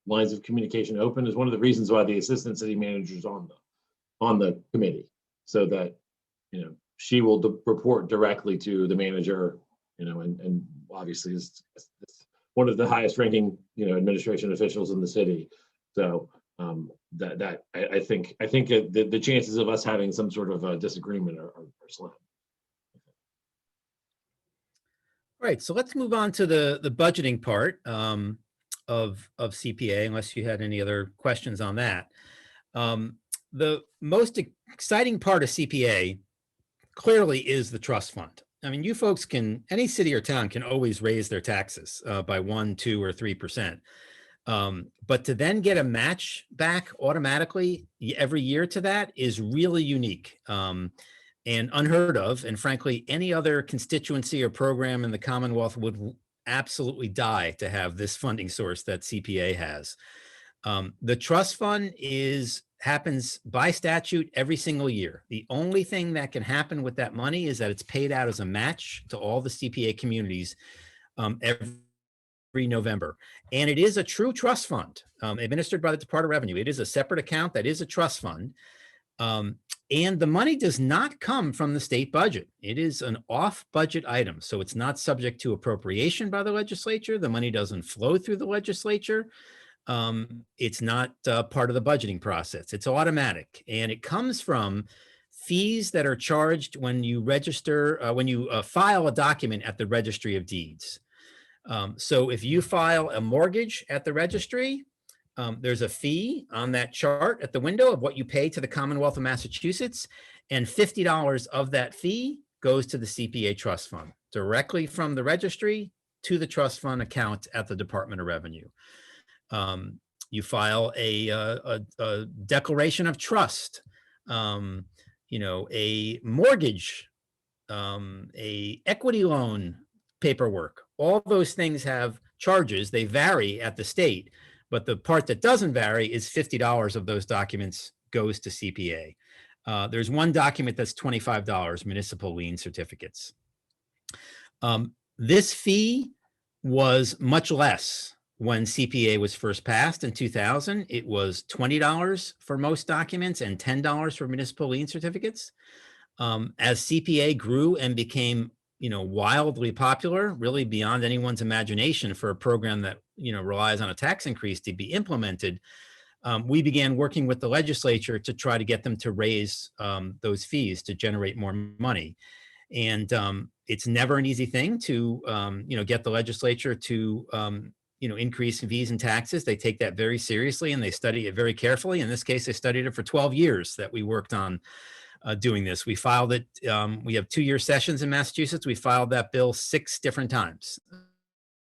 lines of communication open is one of the reasons why the assistant city manager is on the committee, so that, you know, she will report directly to the manager, you know, and obviously is one of the highest ranking, you know, administration officials in the city. So I think the chances of us having some sort of a disagreement are slim. All right, so let's move on to the budgeting part of CPA, unless you had any other questions on that. The most exciting part of CPA clearly is the trust fund. I mean, you folks can, any city or town can always raise their taxes by 1%, 2%, or 3%. But to then get a match back automatically every year to that is really unique and unheard of. And frankly, any other constituency or program in the Commonwealth would absolutely die to have this funding source that CPA has. The trust fund happens by statute every single year. The only thing that can happen with that money is that it's paid out as a match to all the CPA communities every November. And it is a true trust fund administered by the Department of Revenue. It is a separate account that is a trust fund. And the money does not come from the state budget. It is an off-budget item. So it's not subject to appropriation by the legislature. The money doesn't flow through the legislature. It's not part of the budgeting process. It's automatic. And it comes from fees that are charged when you register, when you file a document at the Registry of Deeds. So if you file a mortgage at the registry, there's a fee on that chart at the window of what you pay to the Commonwealth of Massachusetts, and $50 of that fee goes to the CPA Trust Fund, directly from the registry to the trust fund account at the Department of Revenue. You file a declaration of trust, you know, a mortgage, a equity loan paperwork. All those things have charges. They vary at the state, but the part that doesn't vary is $50 of those documents goes to CPA. There's one document that's $25, municipal lien certificates. This fee was much less when CPA was first passed in 2000. It was $20 for most documents and $10 for municipal lien certificates. As CPA grew and became, you know, wildly popular, really beyond anyone's imagination for a program that, you know, relies on a tax increase to be implemented, we began working with the legislature to try to get them to raise those fees to generate more money. And it's never an easy thing to, you know, get the legislature to, you know, increase fees and taxes. They take that very seriously and they study it very carefully. In this case, they studied it for 12 years that we worked on doing this. We filed it. We have 2-year sessions in Massachusetts. We filed that bill 6 different times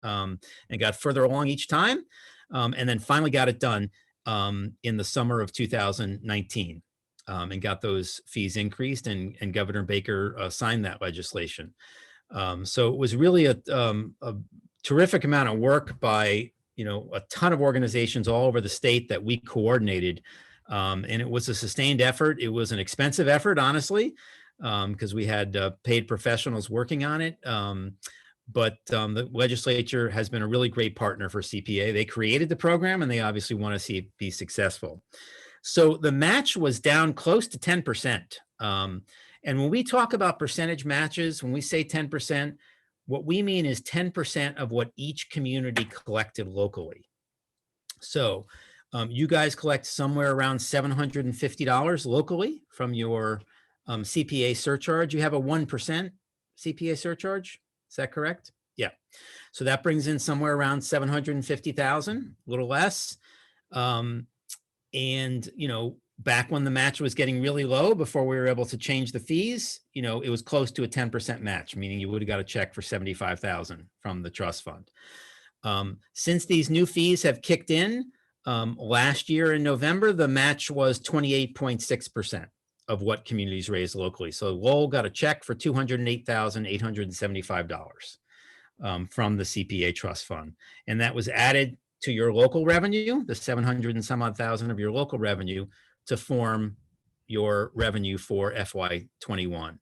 and got further along each time, and then finally got it done in the summer of 2019 and got those fees increased, and Governor Baker signed that legislation. So it was really a terrific amount of work by, you know, a ton of organizations all over the state that we coordinated. And it was a sustained effort. It was an expensive effort, honestly, because we had paid professionals working on it. But the legislature has been a really great partner for CPA. They created the program and they obviously want to see it be successful. So the match was down close to 10%. And when we talk about percentage matches, when we say 10%, what we mean is 10% of what each community collected locally. So you guys collect somewhere around $750 locally from your CPA surcharge. You have a 1% CPA surcharge. Is that correct? Yeah. So that brings in somewhere around 750,000, a little less. And, you know, back when the match was getting really low, before we were able to change the fees, you know, it was close to a 10% match, meaning you would have got a check for 75,000 from the trust fund. Since these new fees have kicked in, Last year in November, the match was 28.6% of what communities raised locally. So Lowell got a check for $208,875 from the CPA Trust Fund. And that was added to your local revenue, the 700 and some odd thousand of your local revenue, to form your revenue for FY21.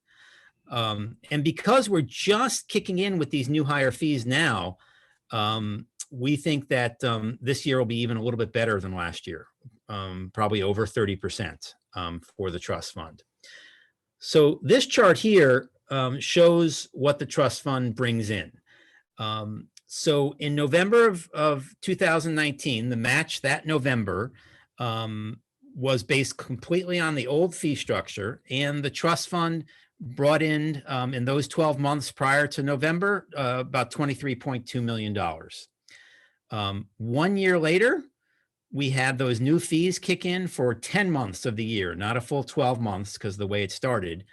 And because we're just kicking in with these new higher fees now, we think that this year will be even a little bit better than last year, probably over 30% for the trust fund. So this chart here shows what the trust fund brings in. So in November of 2019, the match that November was based completely on the old fee structure, and the trust fund brought in those 12 months prior to November, about $23.2 million. 1 year later, we had those new fees kick in for 10 months of the year, not a full 12 months because the way it started.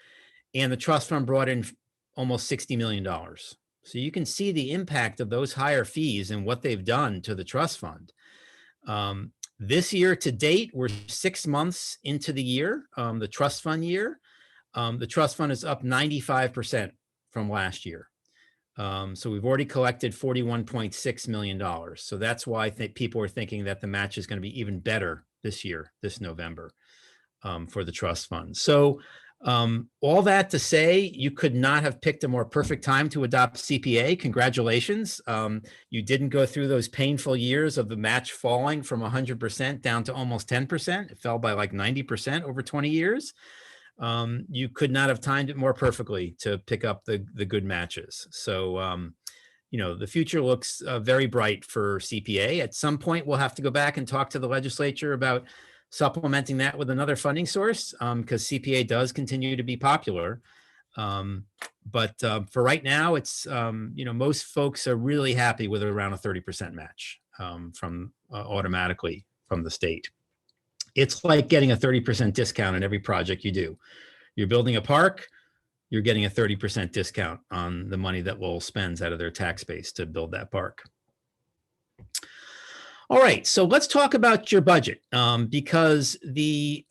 And the trust fund brought in almost $60 million. So you can see the impact of those higher fees and what they've done to the trust fund. This year to date, we're 6 months into the year, the trust fund year. The trust fund is up 95% from last year. So we've already collected $41.6 million. So that's why I think people are thinking that the match is going to be even better this year, this November, for the trust fund. So all that to say, you could not have picked a more perfect time to adopt CPA. Congratulations. You didn't go through those painful years of the match falling from 100% down to almost 10%. It fell by like 90% over 20 years. You could not have timed it more perfectly to pick up the good matches. So, you know, the future looks very bright for CPA. At some point, we'll have to go back and talk to the legislature about supplementing that with another funding source, because CPA does continue to be popular. But for right now, it's, you know, most folks are really happy with around a 30% match from automatically from the state. It's like getting a 30% discount on every project you do. You're building a park, you're getting a 30% discount on the money that Lowell spends out of their tax base to build that park. All right, so let's talk about your budget, because the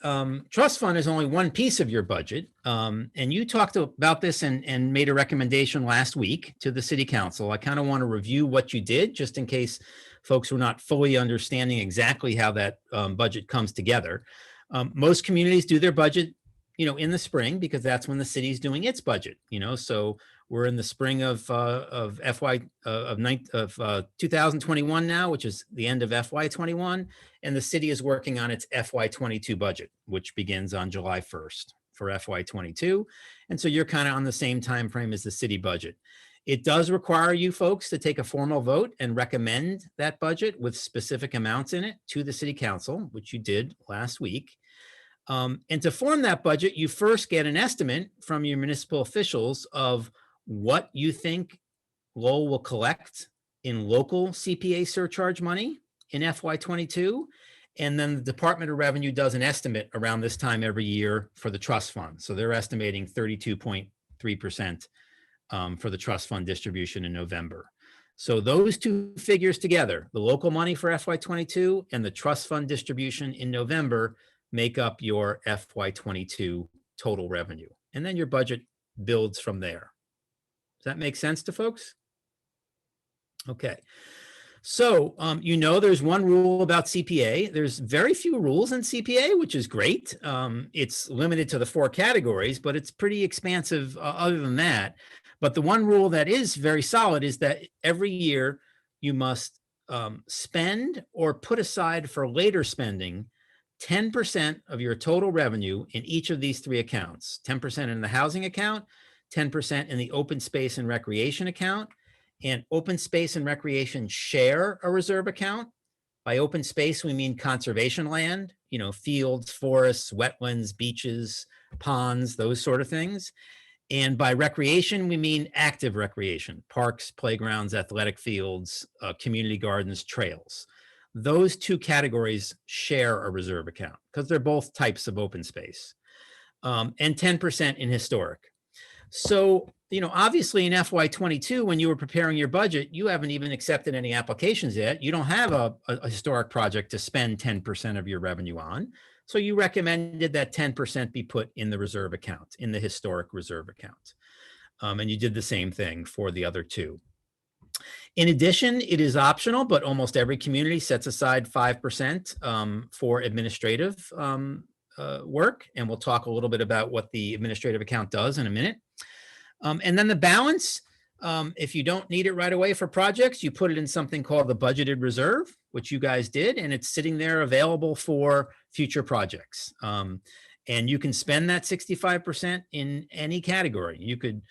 trust fund is only one piece of your budget. And you talked about this and made a recommendation last week to the city council. I kind of want to review what you did, just in case folks were not fully understanding exactly how that budget comes together. Most communities do their budget, you know, in the spring, because that's when the city's doing its budget, you know. So we're in the spring of 2021 now, which is the end of FY21, and the city is working on its FY22 budget, which begins on July 1st for FY22. And so you're kind of on the same time frame as the city budget. It does require you folks to take a formal vote and recommend that budget with specific amounts in it to the city council, which you did last week. And to form that budget, you first get an estimate from your municipal officials of what you think Lowell will collect in local CPA surcharge money in FY22. And then the Department of Revenue does an estimate around this time every year for the trust fund. So they're estimating 32.3% for the trust fund distribution in November. So those two figures together, the local money for FY22 and the trust fund distribution in November, make up your FY22 total revenue. And then your budget builds from there. Does that make sense to folks? Okay. So, you know, there's one rule about CPA. There's very few rules in CPA, which is great. It's limited to the 4 categories, but it's pretty expansive other than that. But the one rule that is very solid is that every year you must spend or put aside for later spending 10% of your total revenue in each of these 3 accounts, 10% in the housing account, 10% in the open space and recreation account, and open space and recreation share a reserve account. By open space, we mean conservation land, you know, fields, forests, wetlands, beaches, ponds, those sort of things. And by recreation, we mean active recreation, parks, playgrounds, athletic fields, community gardens, trails. Those 2 categories share a reserve account because they're both types of open space, and 10% in historic. So obviously in FY22, when you were preparing your budget, you haven't even accepted any applications yet. You don't have a historic project to spend 10% of your revenue on. So you recommended that 10% be put in the reserve account, in the historic reserve account. And you did the same thing for the other two. In addition, it is optional, but almost every community sets aside 5% for administrative work. And we'll talk a little bit about what the administrative account does in a minute. And then the balance, if you don't need it right away for projects, you put it in something called the budgeted reserve, which you guys did, and it's sitting there available for future projects. And you can spend that 65% in any category. You could,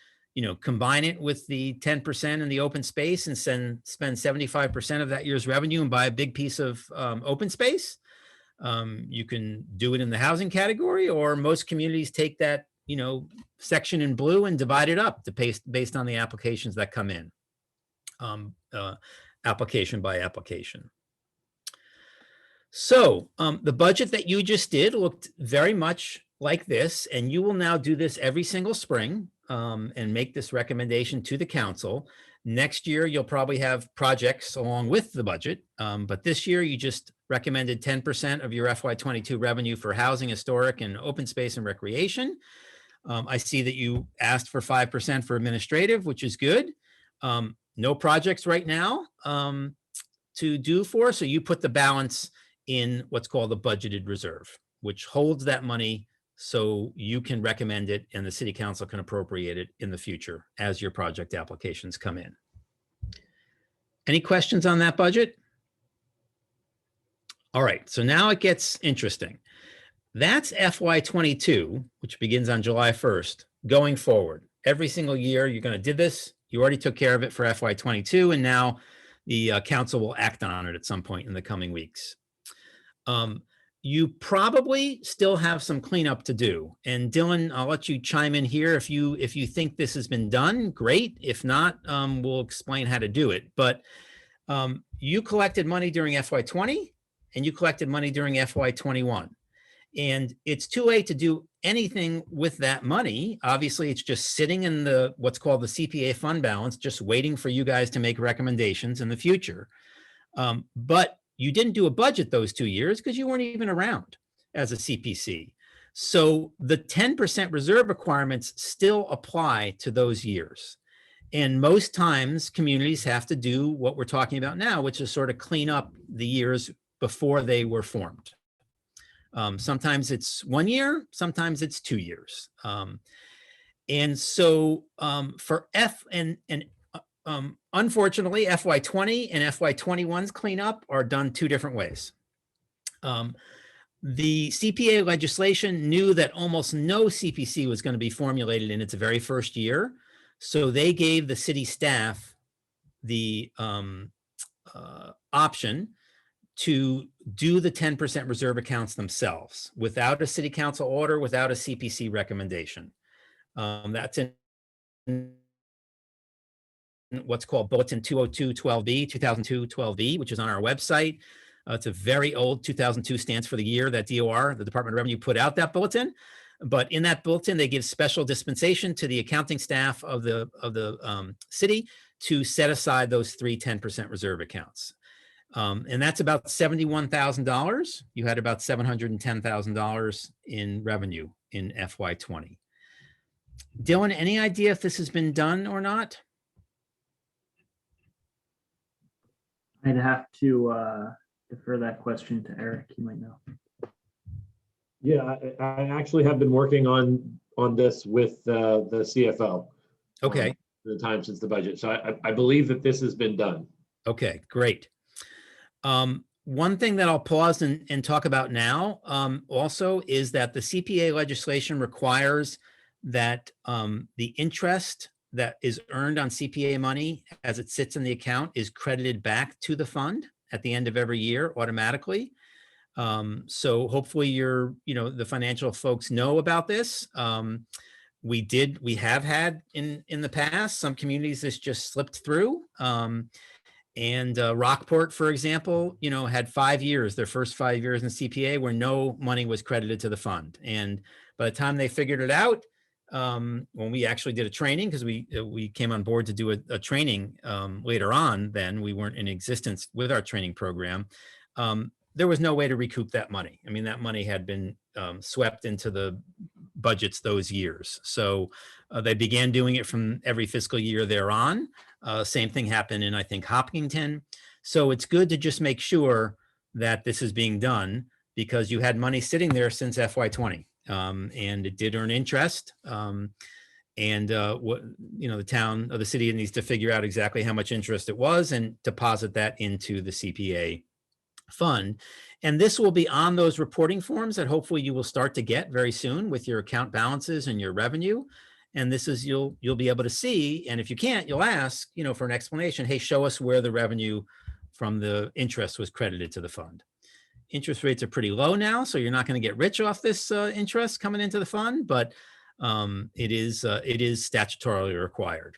combine it with the 10% in the open space and spend 75% of that year's revenue and buy a big piece of open space. You can do it in the housing category, or most communities take that, section in blue and divide it up based on the applications that come in, application by application. So the budget that you just did looked very much like this, and you will now do this every single spring and make this recommendation to the council. Next year, you'll probably have projects along with the budget, but this year you just recommended 10% of your FY22 revenue for housing, historic, and open space and recreation. I see that you asked for 5% for administrative, which is good. No projects right now to do for, so you put the balance in what's called the budgeted reserve, which holds that money so you can recommend it and the city council can appropriate it in the future as your project applications come in. Any questions on that budget? All right, so now it gets interesting. That's FY22, which begins on July 1st, going forward. Every single year, you're going to do this. You already took care of it for FY22, and now the council will act on it at some point in the coming weeks. You probably still have some cleanup to do. And Dylan, I'll let you chime in here. If you think this has been done, great. If not, we'll explain how to do it. But you collected money during FY20 and you collected money during FY21. And it's too late to do anything with that money. Obviously, it's just sitting in the what's called the CPA fund balance, just waiting for you guys to make recommendations in the future. But you didn't do a budget those 2 years because you weren't even around as a CPC. So the 10% reserve requirements still apply to those years. And most times communities have to do what we're talking about now, which is sort of clean up the years before they were formed. Sometimes it's 1 year, sometimes it's 2 years. And so for unfortunately, FY20 and FY21's cleanup are done two different ways. The CPA legislation knew that almost no CPC was going to be formulated in its very first year. So they gave the city staff the option to do the 10% reserve accounts themselves without a city council order, without a CPC recommendation. That's in what's called Bulletin 202-12B, 2002-12B, which is on our website. It's a very old 2002 stands for the year that DOR, the Department of Revenue, put out that bulletin. But in that bulletin, they give special dispensation to the accounting staff of the city to set aside those 10% reserve accounts. And that's about $71,000. You had about $710,000 in revenue in FY20. Dylan, any idea if this has been done or not? I'd have to defer that question to Eric. You might know. Yeah, I actually have been working on this with the CFO. Okay. The time since the budget. So I believe that this has been done. Okay, great. One thing that I'll pause and talk about now also is that the CPA legislation requires that the interest that is earned on CPA money as it sits in the account is credited back to the fund at the end of every year automatically. So hopefully the financial folks know about this. We have had in the past, some communities this just slipped through. And Rockport, for example, had 5 years, their first 5 years in CPA where no money was credited to the fund. And by the time they figured it out, when we actually did a training, because we came on board to do a training later on. Then we weren't in existence with our training program. There was no way to recoup that money. I mean, that money had been swept into the budgets those years. So they began doing it from every fiscal year thereon. Same thing happened in, I think, Hopkinton. So it's good to just make sure that this is being done, because you had money sitting there since FY20, and it did earn interest. What, the town or the city needs to figure out exactly how much interest it was and deposit that into the CPA fund. And this will be on those reporting forms that hopefully you will start to get very soon with your account balances and your revenue. And this is, you'll be able to see, and if you can't, you'll ask, for an explanation, hey, show us where the revenue from the interest was credited to the fund. Interest rates are pretty low now, so you're not going to get rich off this interest coming into the fund, but it is statutorily required.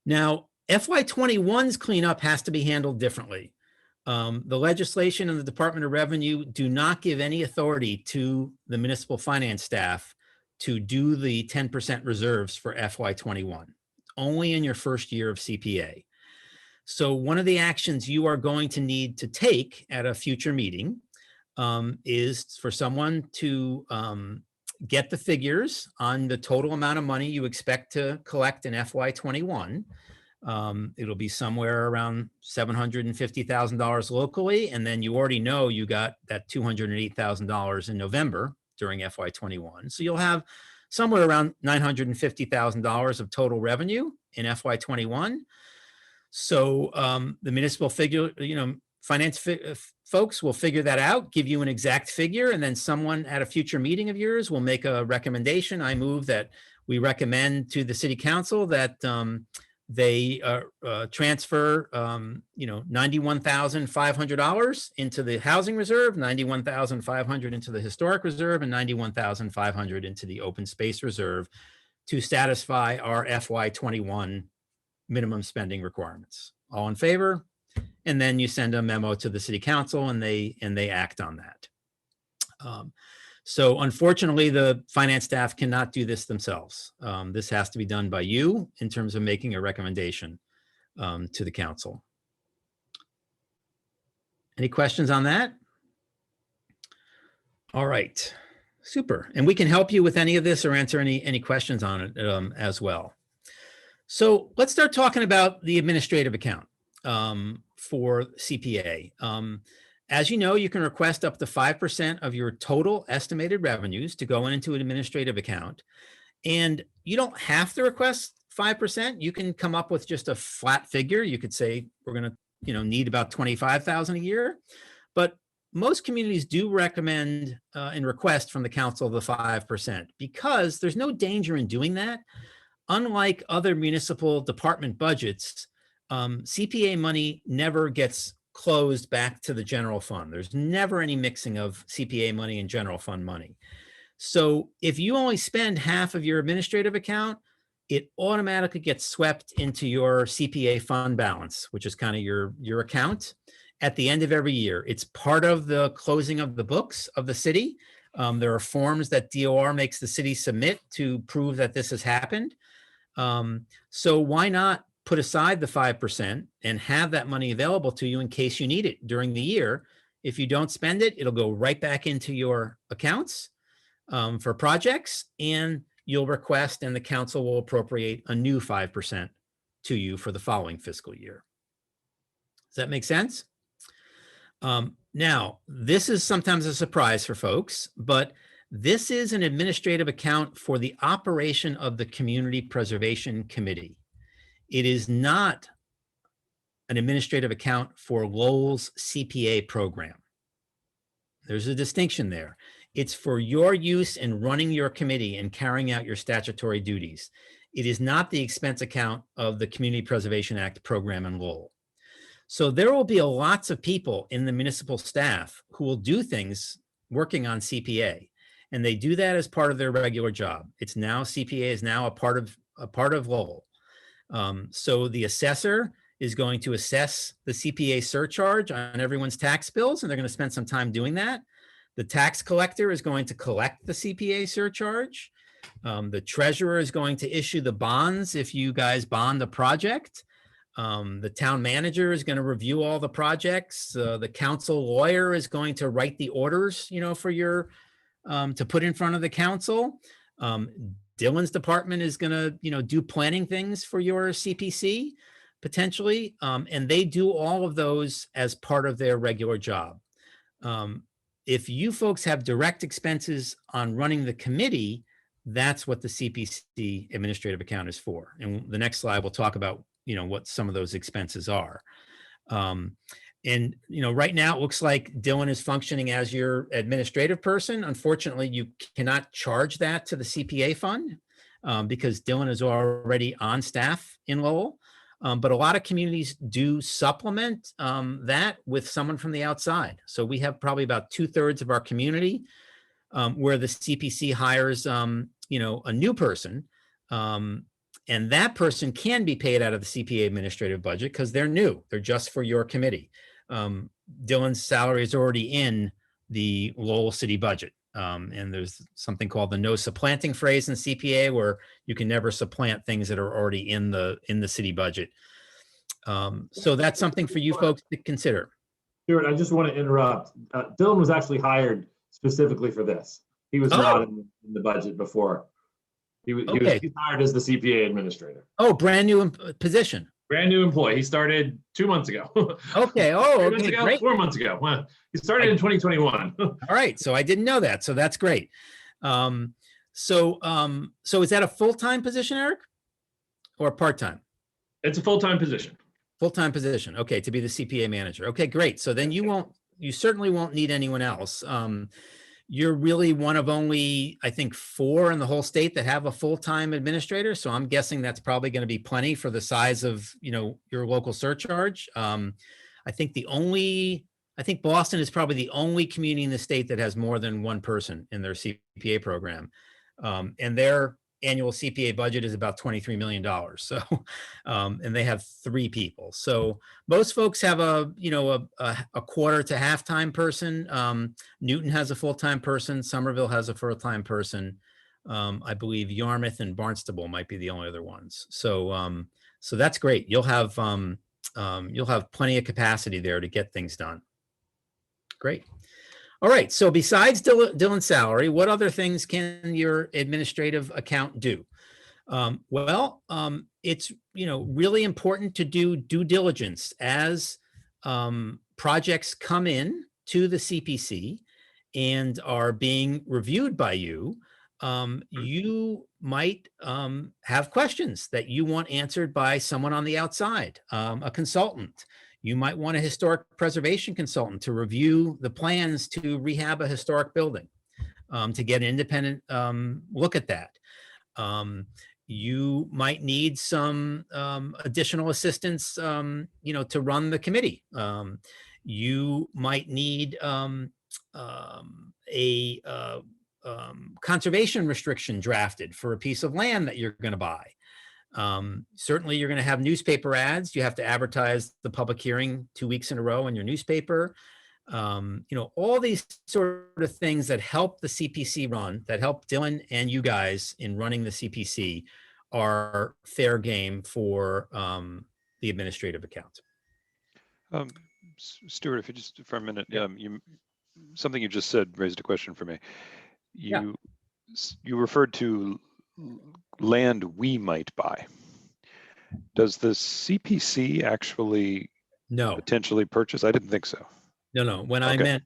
Now, FY21's cleanup has to be handled differently. The legislation and the Department of Revenue do not give any authority to the municipal finance staff to do the 10% reserves for FY21, only in your first year of CPA. So one of the actions you are going to need to take at a future meeting is for someone to get the figures on the total amount of money you expect to collect in FY21. It'll be somewhere around $750,000 locally. And then you already know you got that $208,000 in November during FY21. So you'll have somewhere around $950,000 of total revenue in FY21. So the municipal figure, finance folks will figure that out, give you an exact figure, and then someone at a future meeting of yours will make a recommendation. I move that we recommend to the city council that they transfer, $91,500 into the housing reserve, $91,500 into the historic reserve, and $91,500 into the open space reserve to satisfy our FY21 minimum spending requirements. All in favor? And then you send a memo to the city council, and they act on that. So unfortunately, the finance staff cannot do this themselves. This has to be done by you in terms of making a recommendation to the council. Any questions on that? All right, super. And we can help you with any of this or answer any questions on it as well. So let's start talking about the administrative account for CPA. As you know, you can request up to 5% of your total estimated revenues to go into an administrative account. And you don't have to request 5%. You can come up with just a flat figure. You could say, we're going to need about $25,000 a year. But most communities do recommend and request from the council the 5%, because there's no danger in doing that. Unlike other municipal department budgets, CPA money never gets closed back to the general fund. There's never any mixing of CPA money and general fund money. So if you only spend half of your administrative account, it automatically gets swept into your CPA fund balance, which is kind of your account at the end of every year. It's part of the closing of the books of the city. There are forms that DOR makes the city submit to prove that this has happened. So why not put aside the 5% and have that money available to you in case you need it during the year. If you don't spend it, it'll go right back into your accounts for projects, and you'll request and the council will appropriate a new 5% to you for the following fiscal year. Does that make sense? Now, this is sometimes a surprise for folks, but this is an administrative account for the operation of the Community Preservation Committee. It is not an administrative account for Lowell's CPA program. There's a distinction there. It's for your use in running your committee and carrying out your statutory duties. It is not the expense account of the Community Preservation Act program in Lowell. So there will be lots of people in the municipal staff who will do things working on CPA, and they do that as part of their regular job. It's now, CPA is now a part of Lowell. So the assessor is going to assess the CPA surcharge on everyone's tax bills, and they're going to spend some time doing that. The tax collector is going to collect the CPA surcharge. The treasurer is going to issue the bonds if you guys bond the project. The town manager is going to review all the projects. The council lawyer is going to write the orders, for your, to put in front of the council. Dylan's department is going to, do planning things for your CPC potentially. And they do all of those as part of their regular job. If you folks have direct expenses on running the committee, that's what the CPC administrative account is for. And the next slide, we'll talk about, what some of those expenses are. And, right now it looks like Dylan is functioning as your administrative person. Unfortunately, you cannot charge that to the CPA fund because Dylan is already on staff in Lowell. But a lot of communities do supplement that with someone from the outside. So we have probably about 2/3 of our community where the CPC hires, a new person. And that person can be paid out of the CPA administrative budget because they're new. They're just for your committee. Dylan's salary is already in the Lowell city budget. And there's something called the no supplanting phrase in CPA where you can never supplant things that are already in the city budget. So that's something for you folks to consider. Stuart, I just want to interrupt. Dylan was actually hired specifically for this. He was not in the budget before. He was hired as the CPA administrator. Oh, brand new position. Brand new employee. He started 2 months ago. Okay. Great. 4 months ago. Well, he started in 2021. All right. So I didn't know that. So that's great. So is that a full-time position, Eric, or part-time? It's a full-time position. Full-time position. Okay. To be the CPA manager. Okay, great. So then you certainly won't need anyone else. You're really one of only, I think, 4 in the whole state that have a full-time administrator. So I'm guessing that's probably going to be plenty for the size of, your local surcharge. I think Boston is probably the only community in the state that has more than one person in their CPA program. And their annual CPA budget is about $23 million. So, and they have 3 people. So most folks have a quarter to half-time person. Newton has a full-time person. Somerville has a full-time person. I believe Yarmouth and Barnstable might be the only other ones. So, so that's great. You'll have plenty of capacity there to get things done. Great. All right. So besides Dylan's salary, what other things can your administrative account do? It's, really important to do due diligence as projects come in to the CPC and are being reviewed by you. You might have questions that you want answered by someone on the outside, a consultant. You might want a historic preservation consultant to review the plans to rehab a historic building, to get an independent look at that. You might need some additional assistance, to run the committee. You might need a conservation restriction drafted for a piece of land that you're going to buy. Certainly you're going to have newspaper ads. You have to advertise the public hearing 2 weeks in a row in your newspaper. All these sort of things that help the CPC run, that help Dylan and you guys in running the CPC are fair game for the administrative account. Stuart, if you just for a minute, something you just said raised a question for me. You referred to land we might buy. Does the CPC actually potentially purchase? I didn't think so. No. When I meant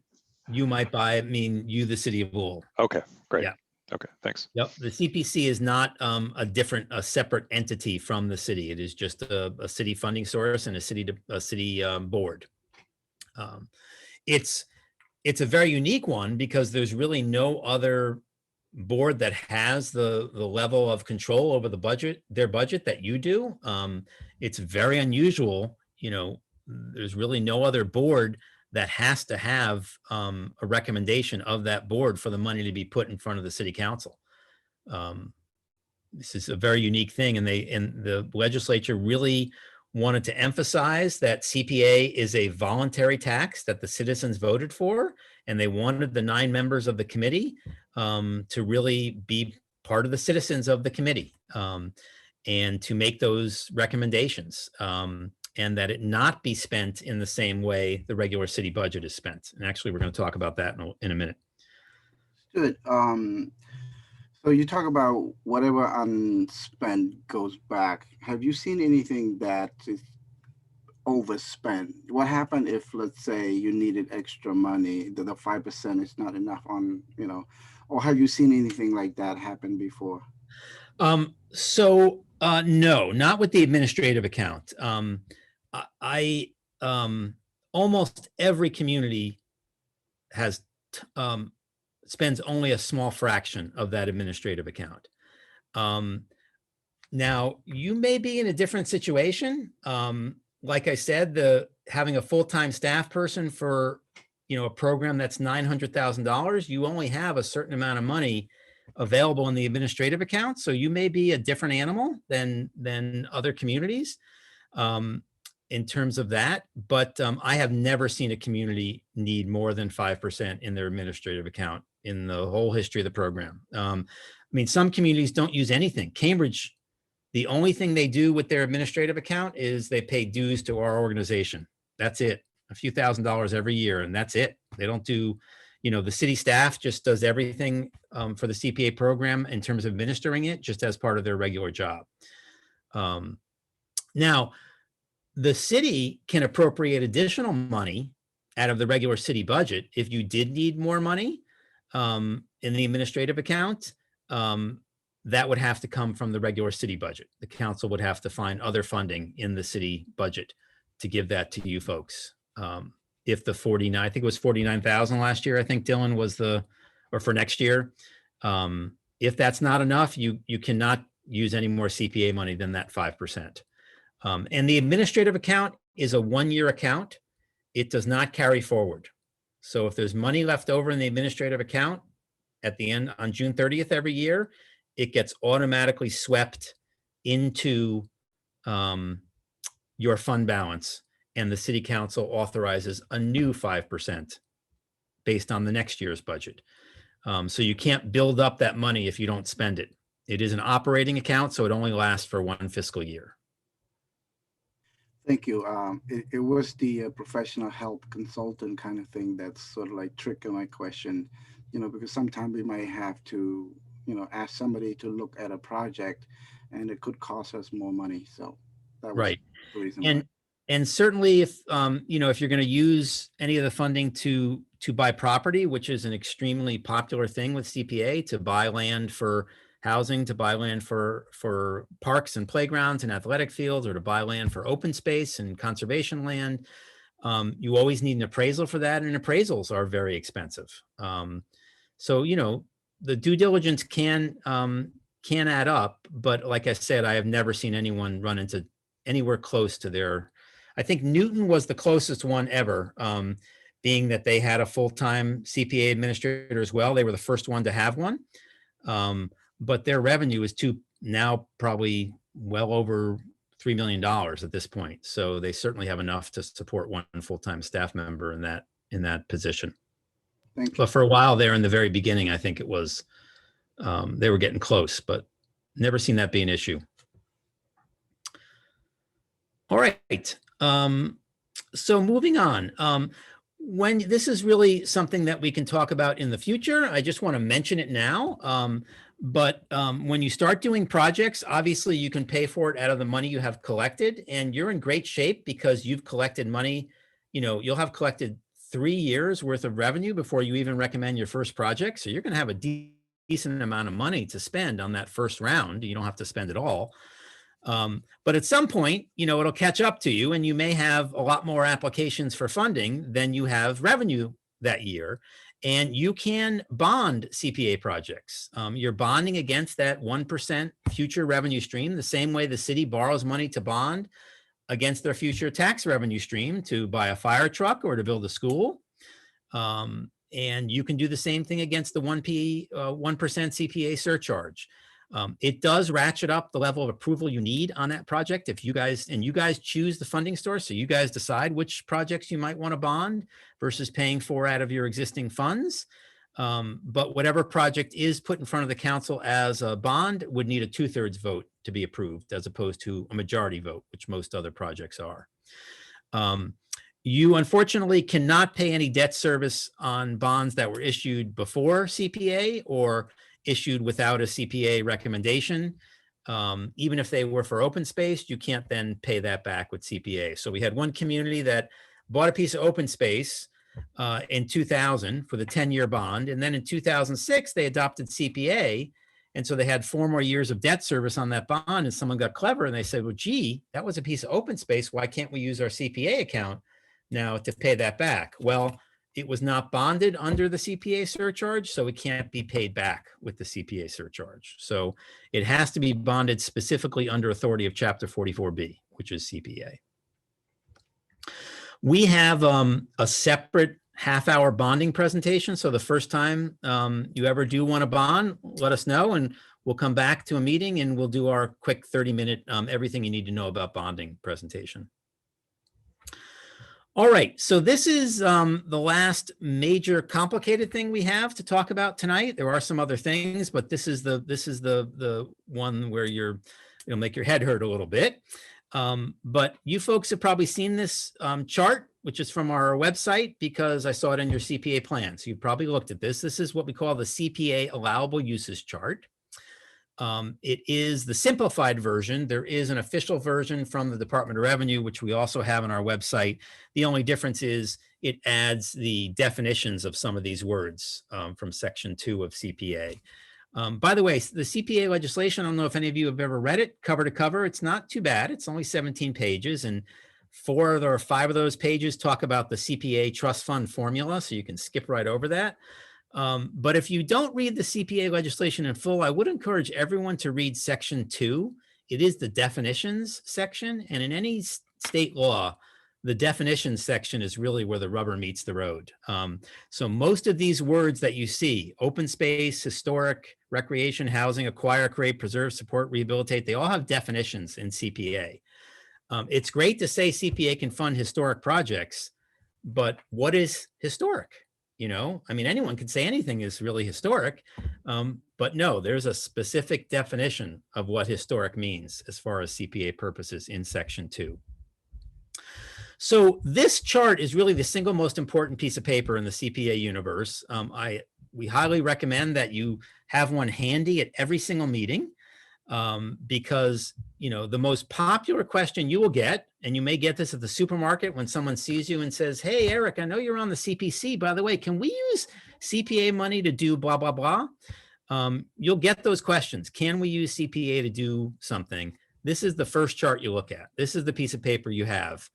you might buy, I mean you, the city of Lowell. Okay, great. Yeah. Okay, thanks. Yep. The CPC is not a separate entity from the city. It is just a city funding source and a city board. It's a very unique one because there's really no other board that has the level of control over their budget that you do. It's very unusual. There's really no other board that has to have a recommendation of that board for the money to be put in front of the city council. This is a very unique thing, and the legislature really wanted to emphasize that CPA is a voluntary tax that the citizens voted for, and they wanted the 9 members of the committee to really be part of the citizens of the committee, and to make those recommendations, and that it not be spent in the same way the regular city budget is spent. And actually, we're going to talk about that in a minute. Good. So you talk about whatever unspent goes back. Have you seen anything that is overspent? What happened if, let's say, you needed extra money, the 5% is not enough on, or have you seen anything like that happen before? No, not with the administrative account. Almost every community has spends only a small fraction of that administrative account. Now, you may be in a different situation. Like I said, having a full-time staff person for a program that's $900,000, you only have a certain amount of money available in the administrative account. So you may be a different animal than other communities in terms of that. But I have never seen a community need more than 5% in their administrative account in the whole history of the program. I mean, some communities don't use anything. Cambridge, the only thing they do with their administrative account is they pay dues to our organization. That's it. A few $1,000s every year, and that's it. They don't do, the city staff just does everything for the CPA program in terms of administering it, just as part of their regular job. Now, the city can appropriate additional money out of the regular city budget if you did need more money in the administrative account. That would have to come from the regular city budget. The council would have to find other funding in the city budget to give that to you folks. If the 49, I think it was 49,000 last year, I think Dylan was or for next year. If that's not enough, you cannot use any more CPA money than that 5%. And the administrative account is a 1-year account. It does not carry forward. So if there's money left over in the administrative account at the end on June 30th every year, it gets automatically swept into your fund balance, and the city council authorizes a new 5% based on the next year's budget. So you can't build up that money if you don't spend it. It is an operating account, so it only lasts for 1 fiscal year. Thank you. It was the professional help consultant kind of thing that's sort of like tricking my question, because sometimes we might have to, ask somebody to look at a project and it could cost us more money. So that was Right. the reason. And certainly if, if you're going to use any of the funding to buy property, which is an extremely popular thing with CPA, to buy land for housing, to buy land for parks and playgrounds and athletic fields, or to buy land for open space and conservation land, you always need an appraisal for that, and appraisals are very expensive. So, the due diligence can add up, but like I said, I have never seen anyone run into anywhere close to their. I think Newton was the closest one ever, being that they had a full-time CPA administrator as well. They were the first one to have one, but their revenue is now probably well over $3 million at this point. So they certainly have enough to support one full-time staff member in that position. Thank you. But for a while there in the very beginning, I think it was, they were getting close, but never seen that be an issue. All right. So moving on, when this is really something that we can talk about in the future, I just want to mention it now. But when you start doing projects, obviously you can pay for it out of the money you have collected, and you're in great shape because you've collected money. You'll have collected 3 years worth of revenue before you even recommend your first project. So you're going to have a decent amount of money to spend on that first round. You don't have to spend it all. But at some point, it'll catch up to you, and you may have a lot more applications for funding than you have revenue that year. And you can bond CPA projects. You're bonding against that 1% future revenue stream, the same way the city borrows money to bond against their future tax revenue stream to buy a fire truck or to build a school. And you can do the same thing against the 1% CPA surcharge. It does ratchet up the level of approval you need on that project if you guys choose the funding source. So you guys decide which projects you might want to bond versus paying for out of your existing funds. But whatever project is put in front of the council as a bond would need a 2/3 vote to be approved, as opposed to a majority vote, which most other projects are. You unfortunately cannot pay any debt service on bonds that were issued before CPA or issued without a CPA recommendation. Even if they were for open space, you can't then pay that back with CPA. So we had one community that bought a piece of open space in 2000 for the 10-year bond. And then in 2006, they adopted CPA. And so they had 4 more years of debt service on that bond. And someone got clever and they said, well, gee, that was a piece of open space. Why can't we use our CPA account now to pay that back? Well, it was not bonded under the CPA surcharge, so it can't be paid back with the CPA surcharge. So it has to be bonded specifically under authority of Chapter 44B, which is CPA. We have a separate half-hour bonding presentation. So the first time you ever do want a bond, let us know and we'll come back to a meeting and we'll do our quick 30-minute everything you need to know about bonding presentation. All right, so this is the last major complicated thing we have to talk about tonight. There are some other things, but this is the one where it'll make your head hurt a little bit. But you folks have probably seen this chart, which is from our website, because I saw it in your CPA plan. So you probably looked at this. This is what we call the CPA allowable uses chart. It is the simplified version. There is an official version from the Department of Revenue, which we also have on our website. The only difference is it adds the definitions of some of these words from Section 2 of CPA. By the way, the CPA legislation, I don't know if any of you have ever read it cover to cover. It's not too bad. It's only 17 pages and 4 or 5 of those pages talk about the CPA trust fund formula. So you can skip right over that. But if you don't read the CPA legislation in full, I would encourage everyone to read Section 2. It is the definitions section. And in any state law, the definitions section is really where the rubber meets the road. So most of these words that you see, open space, historic, recreation, housing, acquire, create, preserve, support, rehabilitate, they all have definitions in CPA. It's great to say CPA can fund historic projects, but what is historic? You know, I mean, anyone can say anything is really historic, but no, there's a specific definition of what historic means as far as CPA purposes in Section 2. So this chart is really the single most important piece of paper in the CPA universe. We highly recommend that you have one handy at every single meeting because, you know, the most popular question you will get, and you may get this at the supermarket when someone sees you and says, hey, Eric, I know you're on the CPC. By the way, can we use CPA money to do blah, blah, blah? You'll get those questions. Can we use CPA to do something? This is the first chart you look at. This is the piece of paper you have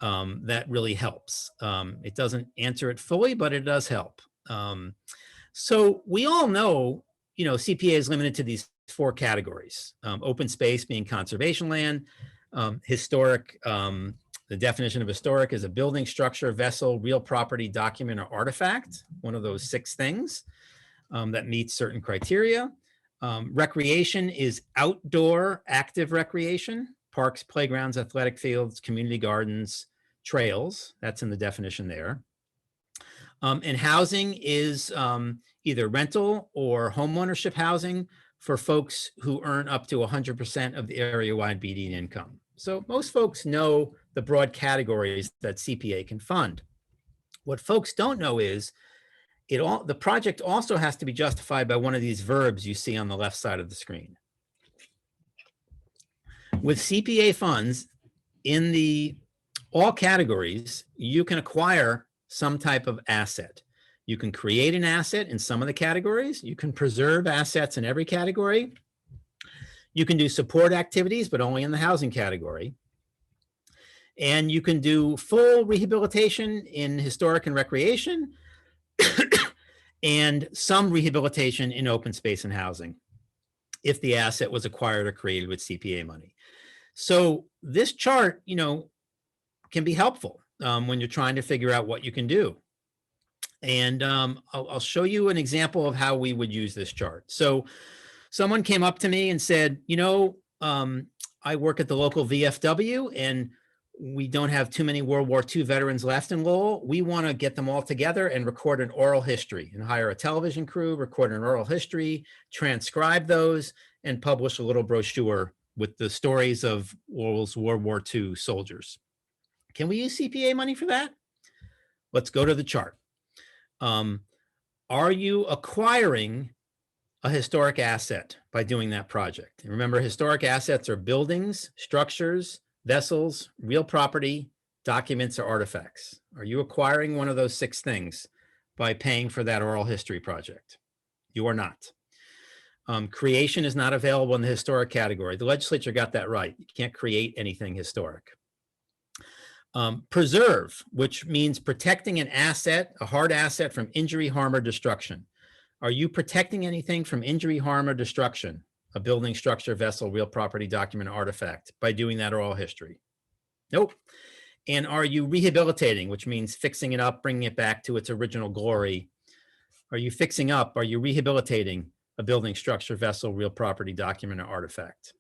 that really helps. It doesn't answer it fully, but it does help. So we all know, you know, CPA is limited to these 4 categories. Open space being conservation land, historic, the definition of historic is a building, structure, vessel, real property, document, or artifact, one of those 6 things that meets certain criteria. Recreation is outdoor active recreation, parks, playgrounds, athletic fields, community gardens, trails. That's in the definition there. And housing is either rental or homeownership housing for folks who earn up to 100% of the area-wide median income. So most folks know the broad categories that CPA can fund. What folks don't know is the project also has to be justified by one of these verbs you see on the left side of the screen. With CPA funds in all categories, you can acquire some type of asset. You can create an asset in some of the categories. You can preserve assets in every category. You can do support activities, but only in the housing category. And you can do full rehabilitation in historic and recreation and some rehabilitation in open space and housing if the asset was acquired or created with CPA money. So this chart, you know, can be helpful when you're trying to figure out what you can do. And I'll show you an example of how we would use this chart. So someone came up to me and said, you know, I work at the local VFW and we don't have too many World War II veterans left in Lowell. We want to get them all together and record an oral history and hire a television crew, record an oral history, transcribe those, and publish a little brochure with the stories of Lowell's World War II soldiers. Can we use CPA money for that? Let's go to the chart. Are you acquiring a historic asset by doing that project? And remember, historic assets are buildings, structures, vessels, real property, documents, or artifacts. Are you acquiring one of those 6 things by paying for that oral history project? You are not. Creation is not available in the historic category. The legislature got that right. You can't create anything historic. Preserve, which means protecting an asset, a hard asset, from injury, harm, or destruction. Are you protecting anything from injury, harm, or destruction? A building, structure, vessel, real property, document, artifact, by doing that oral history? Nope. And are you rehabilitating, which means fixing it up, bringing it back to its original glory? Are you fixing up? Are you rehabilitating a building, structure, vessel, real property, document, or artifact?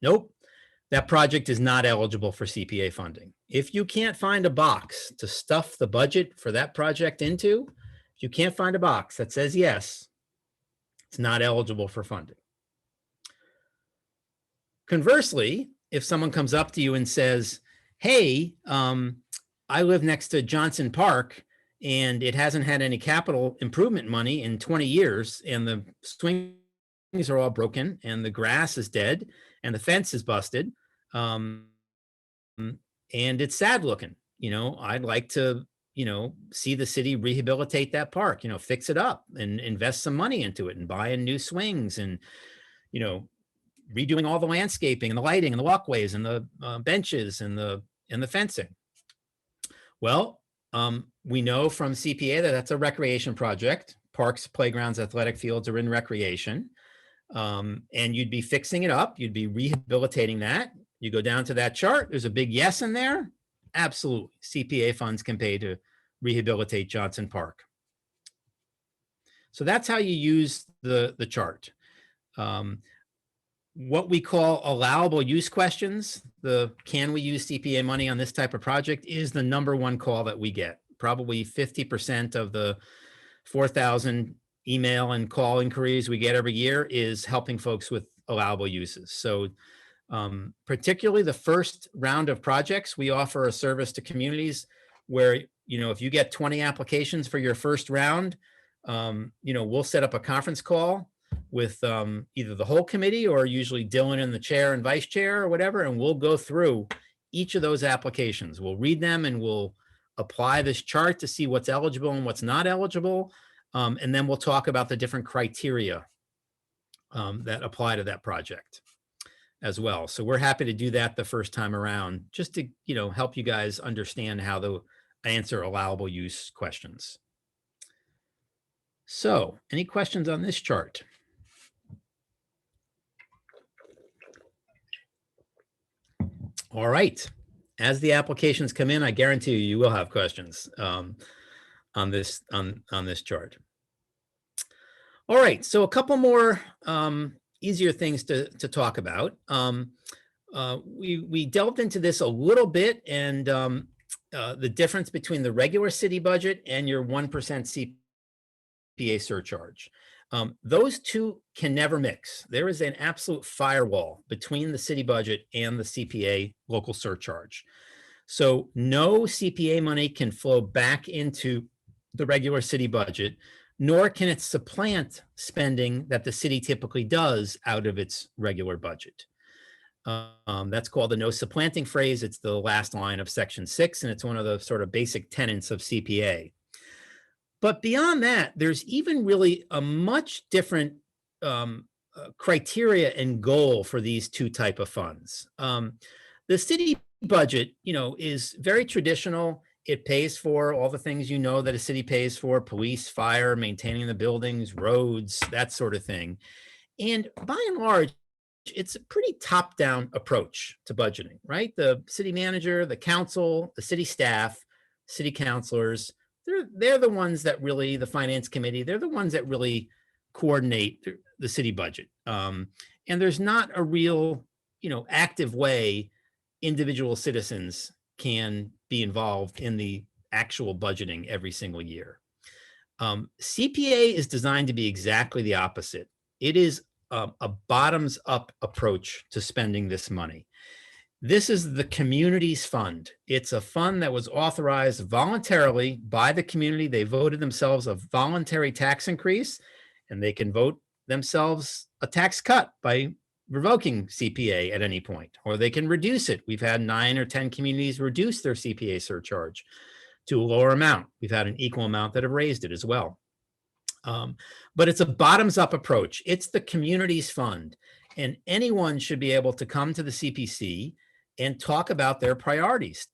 Nope. That project is not eligible for CPA funding. If you can't find a box to stuff the budget for that project into, if you can't find a box that says yes, it's not eligible for funding. Conversely, if someone comes up to you and says, hey, I live next to Johnson Park and it hasn't had any capital improvement money in 20 years, and the swings are all broken and the grass is dead and the fence is busted, and it's sad looking, I'd like to see the city rehabilitate that park, fix it up and invest some money into it and buy in new swings and, redoing all the landscaping and the lighting and the walkways and the benches and the fencing. Well, we know from CPA that that's a recreation project. Parks, playgrounds, athletic fields are in recreation. And you'd be fixing it up. You'd be rehabilitating that. You go down to that chart. There's a big yes in there. Absolutely. CPA funds can pay to rehabilitate Johnson Park. So that's how you use the chart. What we call allowable use questions, can we use CPA money on this type of project, is the #1 call that we get. Probably 50% of the 4,000 email and call inquiries we get every year is helping folks with allowable uses. So particularly the first round of projects, we offer a service to communities where, if you get 20 applications for your first round, we'll set up a conference call with either the whole committee or usually Dylan and the chair and vice chair or whatever, and we'll go through each of those applications. We'll read them and we'll apply this chart to see what's eligible and what's not eligible. And then we'll talk about the different criteria that apply to that project as well. So we're happy to do that the first time around, just to, help you guys understand how to answer allowable use questions. So any questions on this chart? All right. As the applications come in, I guarantee you will have questions on this chart. All right. So a couple more easier things to talk about. We delved into this a little bit, and the difference between the regular city budget and your 1% CPA surcharge. Those two can never mix. There is an absolute firewall between the city budget and the CPA local surcharge. So no CPA money can flow back into the regular city budget, nor can it supplant spending that the city typically does out of its regular budget. That's called the no supplanting phrase. It's the last line of Section 6, and it's one of the sort of basic tenets of CPA. But beyond that, there's even really a much different criteria and goal for these two type of funds. The city budget, is very traditional. It pays for all the things that a city pays for: police, fire, maintaining the buildings, roads, that sort of thing. And by and large, it's a pretty top-down approach to budgeting, right? The city manager, the council, the city staff, city councilors, they're the ones that really, the finance committee, they're the ones that really coordinate the city budget. And there's not a real, active way individual citizens can be involved in the actual budgeting every single year. CPA is designed to be exactly the opposite. It is a bottoms up approach to spending this money. This is the community's fund. It's a fund that was authorized voluntarily by the community. They voted themselves a voluntary tax increase, and they can vote themselves a tax cut by revoking CPA at any point, or they can reduce it. We've had 9 or 10 communities reduce their CPA surcharge to a lower amount. We've had an equal amount that have raised it as well. But it's a bottoms up approach. It's the community's fund, and anyone should be able to come to the CPC and talk about their priorities,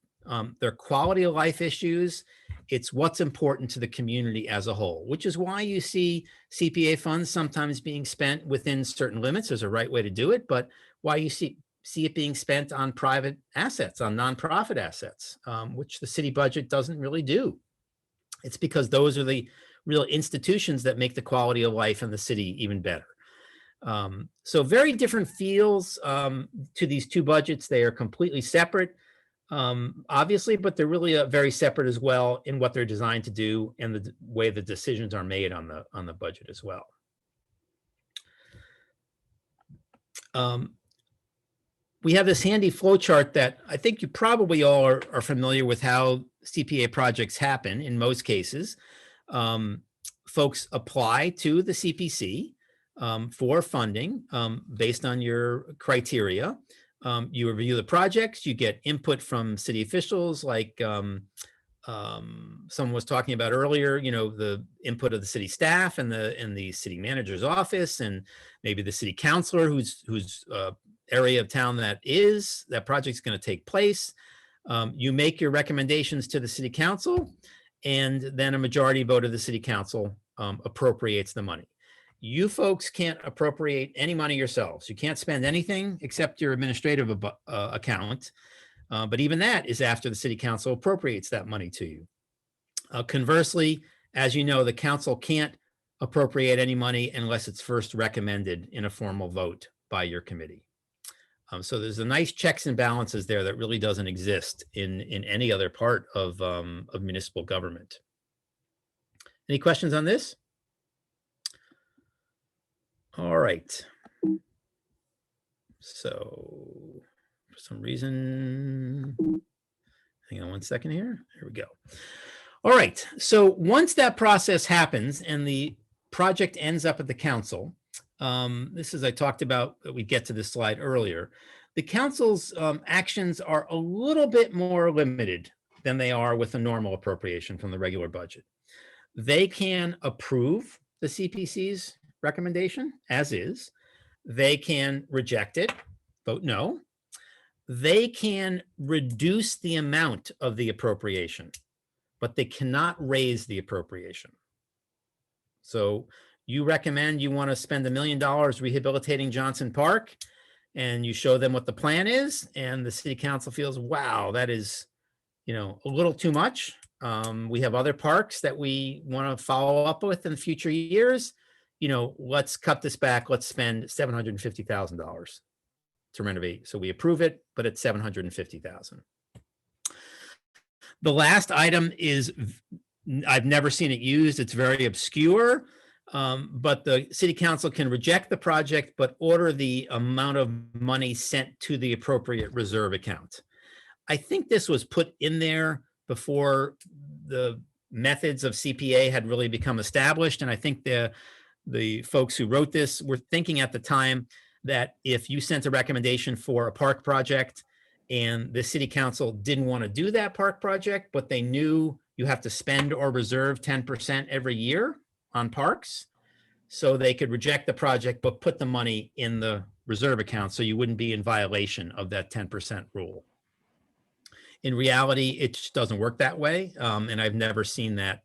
their quality of life issues. It's what's important to the community as a whole, which is why you see CPA funds sometimes being spent within certain limits. There's a right way to do it, but why you see it being spent on private assets, on nonprofit assets, which the city budget doesn't really do. It's because those are the real institutions that make the quality of life in the city even better. So very different feels to these two budgets. They are completely separate, obviously, but they're really very separate as well in what they're designed to do and the way the decisions are made on the budget as well. We have this handy flow chart that I think you probably all are familiar with how CPA projects happen in most cases. Folks apply to the CPC for funding based on your criteria. You review the projects, you get input from city officials like someone was talking about earlier, the input of the city staff and the city manager's office, and maybe the city councilor whose area of town that project's going to take place. You make your recommendations to the city council, and then a majority vote of the city council appropriates the money. You folks can't appropriate any money yourselves. You can't spend anything except your administrative account. But even that is after the city council appropriates that money to you. Conversely, as you know, the council can't appropriate any money unless it's first recommended in a formal vote by your committee. So there's a nice checks and balances there that really doesn't exist in any other part of municipal government. Any questions on this? All right. So for some reason, hang on one second here. Here we go. All right. So once that process happens and the project ends up at the council, this is, I talked about, we get to this slide earlier. The council's actions are a little bit more limited than they are with a normal appropriation from the regular budget. They can approve the CPC's recommendation as is. They can reject it, vote no. They can reduce the amount of the appropriation, but they cannot raise the appropriation. So you recommend you want to spend $1 million rehabilitating Johnson Park, and you show them what the plan is, and the city council feels, wow, that is, a little too much. We have other parks that we want to follow up with in future years. Let's cut this back. Let's spend $750,000 to renovate. So we approve it, but it's $750,000. The last item is, I've never seen it used. It's very obscure, but the city council can reject the project, but order the amount of money sent to the appropriate reserve account. I think this was put in there before the methods of CPA had really become established. And I think the folks who wrote this were thinking at the time that if you sent a recommendation for a park project and the city council didn't want to do that park project, but they knew you have to spend or reserve 10% every year on parks, so they could reject the project, but put the money in the reserve account so you wouldn't be in violation of that 10% rule. In reality, it just doesn't work that way. And I've never seen that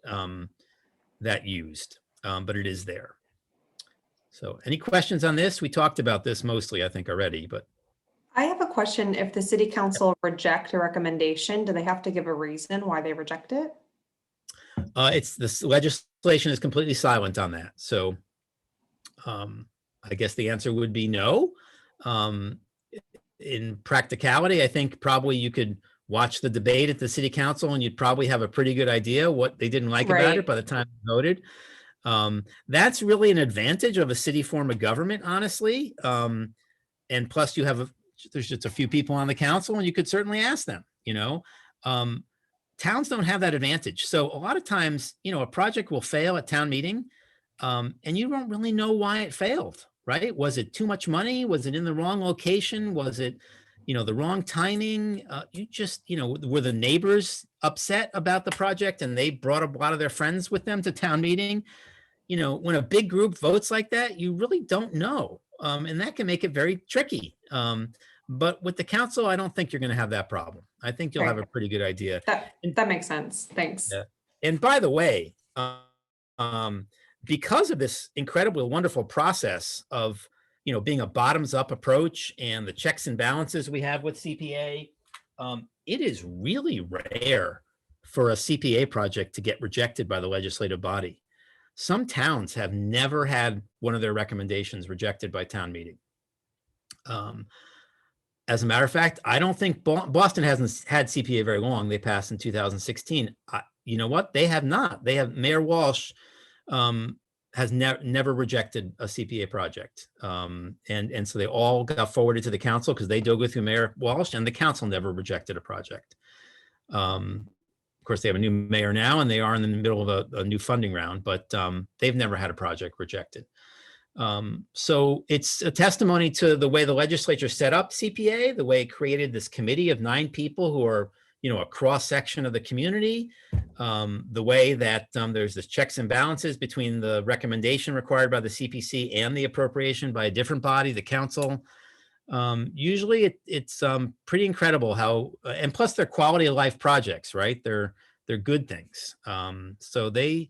used, but it is there. So any questions on this? We talked about this mostly, I think, already, but. I have a question. If the city council reject a recommendation, do they have to give a reason why they reject it? This legislation is completely silent on that. So I guess the answer would be no. in practicality, I think probably you could watch the debate at the city council and you'd probably have a pretty good idea what they didn't like about Right. it by the time they voted. That's really an advantage of a city form of government, honestly. And plus you have there's just a few people on the council and you could certainly ask them, towns don't have that advantage. So a lot of times, a project will fail at town meeting, and you don't really know why it failed, right? Was it too much money? Was it in the wrong location? Was it, the wrong timing? Were the neighbors upset about the project and they brought a lot of their friends with them to town meeting? When a big group votes like that, you really don't know. And that can make it very tricky. But with the council, I don't think you're going to have that problem. I think you'll have a pretty good idea. That makes sense. Thanks. Yeah. And by the way, because of this incredibly wonderful process of, being a bottoms up approach and the checks and balances we have with CPA, it is really rare for a CPA project to get rejected by the legislative body. Some towns have never had one of their recommendations rejected by town meeting. As a matter of fact, I don't think Boston hasn't had CPA very long. They passed in 2016. You know what? They have not. They have Mayor Walsh has never rejected a CPA project. And so they all got forwarded to the council because they do go through Mayor Walsh, and the council never rejected a project. Of course, they have a new mayor now, and they are in the middle of a new funding round, but they've never had a project rejected. So it's a testimony to the way the legislature set up CPA, the way it created this committee of 9 people who are, a cross section of the community, the way that there's this checks and balances between the recommendation required by the CPC and the appropriation by a different body, the council. Usually it's pretty incredible how, and plus they're quality of life projects, right? They're good things. So the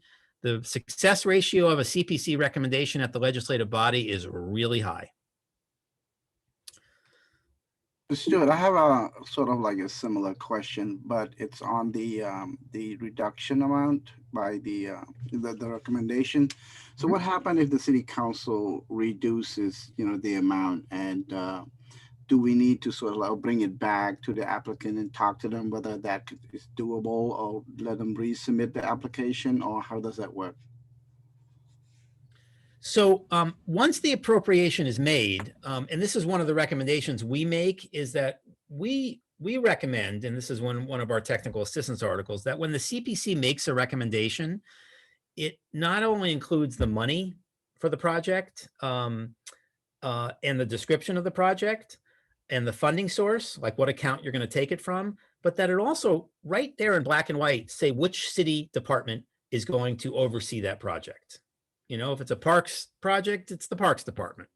success ratio of a CPC recommendation at the legislative body is really high. Stuart, I have a sort of like a similar question, but it's on the reduction amount by the recommendation. So what happened if the city council reduces, the amount, and do we need to sort of like bring it back to the applicant and talk to them whether that is doable, or let them resubmit the application, or how does that work? So once the appropriation is made, and this is one of the recommendations we make, is that we recommend, and this is one of our technical assistance articles, that when the CPC makes a recommendation, it not only includes the money for the project and the description of the project and the funding source, like what account you're going to take it from, but that it also, right there in black and white, say which city department is going to oversee that project. If it's a parks project, it's the parks department,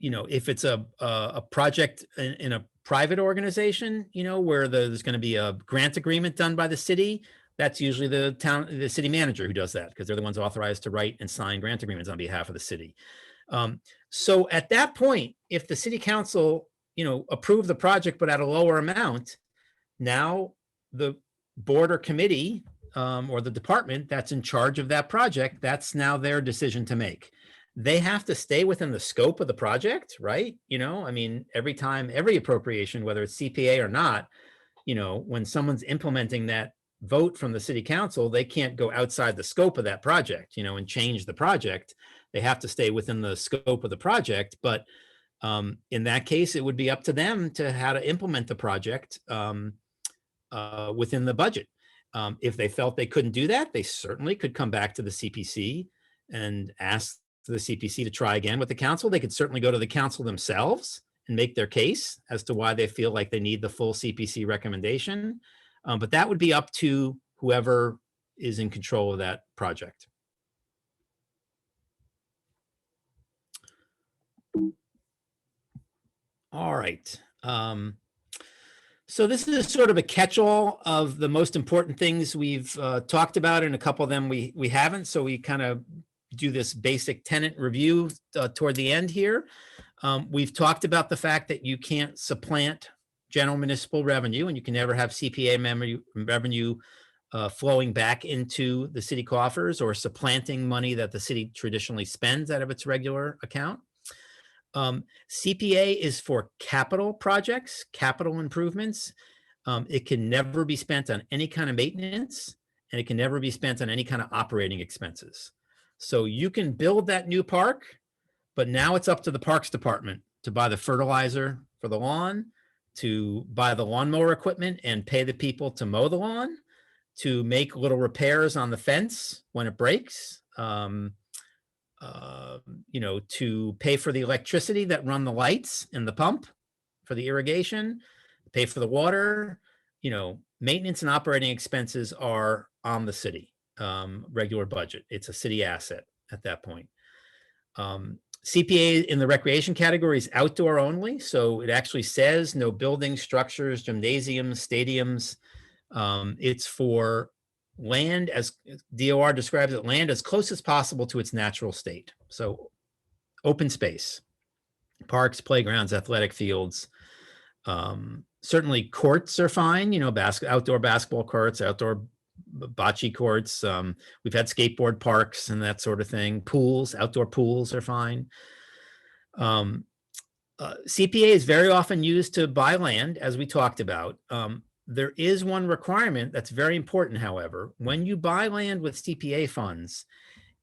if it's a project in a private organization, where there's going to be a grant agreement done by the city, that's usually the city manager who does that, because they're the ones authorized to write and sign grant agreements on behalf of the city. So at that point, if the city council, approved the project, but at a lower amount, now the board or committee or the department that's in charge of that project, that's now their decision to make. They have to stay within the scope of the project, right? Every appropriation, whether it's CPA or not, when someone's implementing that vote from the city council, they can't go outside the scope of that project, and change the project. They have to stay within the scope of the project. But in that case, it would be up to them to how to implement the project within the budget. If they felt they couldn't do that, they certainly could come back to the CPC and ask the CPC to try again with the council. They could certainly go to the council themselves and make their case as to why they feel like they need the full CPC recommendation. But that would be up to whoever is in control of that project. All right. So this is sort of a catch-all of the most important things we've talked about, and a couple of them we haven't. So we kind of do this basic tenant review toward the end here. We've talked about the fact that you can't supplant general municipal revenue, and you can never have CPA revenue flowing back into the city coffers or supplanting money that the city traditionally spends out of its regular account. CPA is for capital projects, capital improvements. It can never be spent on any kind of maintenance, and it can never be spent on any kind of operating expenses. So you can build that new park, but now it's up to the Parks Department to buy the fertilizer for the lawn, to buy the lawnmower equipment and pay the people to mow the lawn, to make little repairs on the fence when it breaks, to pay for the electricity that run the lights and the pump for the irrigation, pay for the water. Maintenance and operating expenses are on the city regular budget. It's a city asset at that point. CPA in the recreation category is outdoor only. So it actually says no buildings, structures, gymnasiums, stadiums. It's for land, as DOR describes it, land as close as possible to its natural state. So open space, parks, playgrounds, athletic fields. Certainly courts are fine, outdoor basketball courts, outdoor bocce courts. We've had skateboard parks and that sort of thing. Pools, outdoor pools are fine. CPA is very often used to buy land, as we talked about. There is one requirement that's very important, however. When you buy land with CPA funds,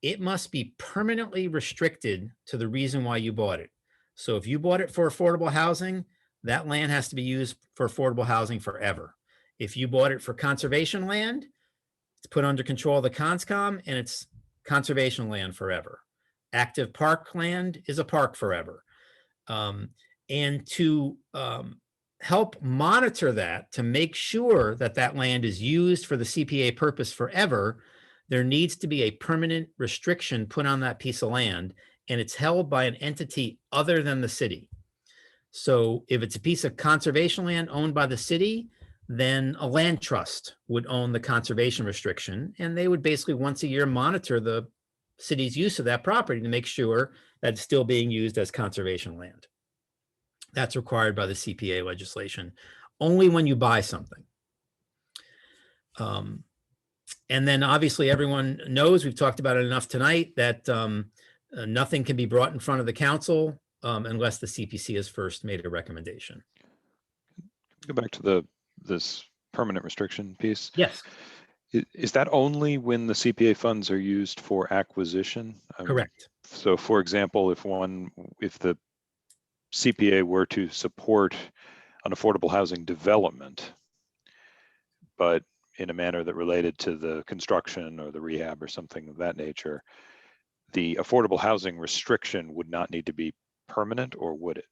it must be permanently restricted to the reason why you bought it. So if you bought it for affordable housing, that land has to be used for affordable housing forever. If you bought it for conservation land, it's put under control of the CONSCOM and it's conservation land forever. Active park land is a park forever. And to help monitor that, to make sure that that land is used for the CPA purpose forever, there needs to be a permanent restriction put on that piece of land, and it's held by an entity other than the city. So if it's a piece of conservation land owned by the city, then a land trust would own the conservation restriction, and they would basically once a year monitor the city's use of that property to make sure that it's still being used as conservation land. That's required by the CPA legislation, only when you buy something. And then obviously everyone knows, we've talked about it enough tonight, that nothing can be brought in front of the council unless the CPC has first made a recommendation. Go back to this permanent restriction piece. Yes. Is that only when the CPA funds are used for acquisition? Correct. So for example, if the CPA were to support an affordable housing development, but in a manner that related to the construction or the rehab or something of that nature, the affordable housing restriction would not need to be permanent, or would it?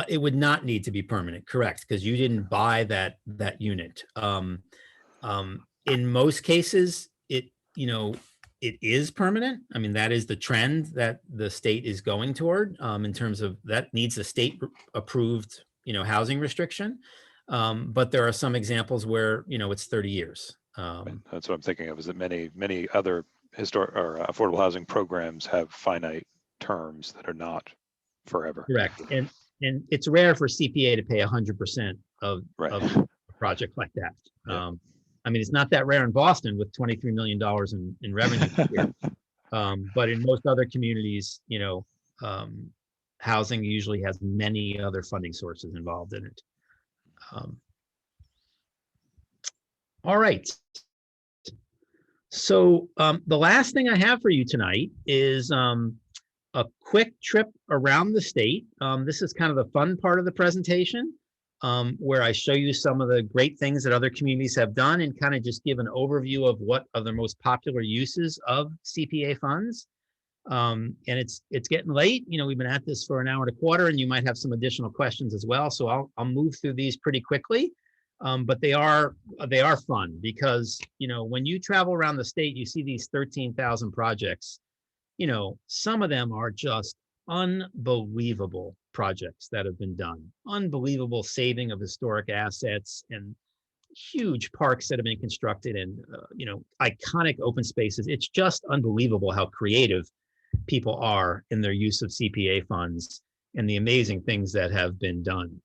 It would not need to be permanent, correct, because you didn't buy that unit. In most cases, it is permanent. I mean, that is the trend that the state is going toward in terms of that needs a state approved, housing restriction. But there are some examples where, it's 30 years. That's what I'm thinking of, is that many other historic or affordable housing programs have finite terms that are not forever. Correct. And it's rare for CPA to pay 100% of a project like that. Yeah. I mean, it's not that rare in Boston with $23 million in revenue. But in most other communities, housing usually has many other funding sources involved in it. All right. So the last thing I have for you tonight is a quick trip around the state. This is kind of the fun part of the presentation, where I show you some of the great things that other communities have done and kind of just give an overview of what are the most popular uses of CPA funds. And it's getting late. We've been at this for an hour and a quarter, and you might have some additional questions as well. So I'll move through these pretty quickly. But they are fun because, when you travel around the state, you see these 13,000 projects. Some of them are just unbelievable projects that have been done. Unbelievable saving of historic assets and huge parks that have been constructed and, iconic open spaces. It's just unbelievable how creative people are in their use of CPA funds and the amazing things that have been done.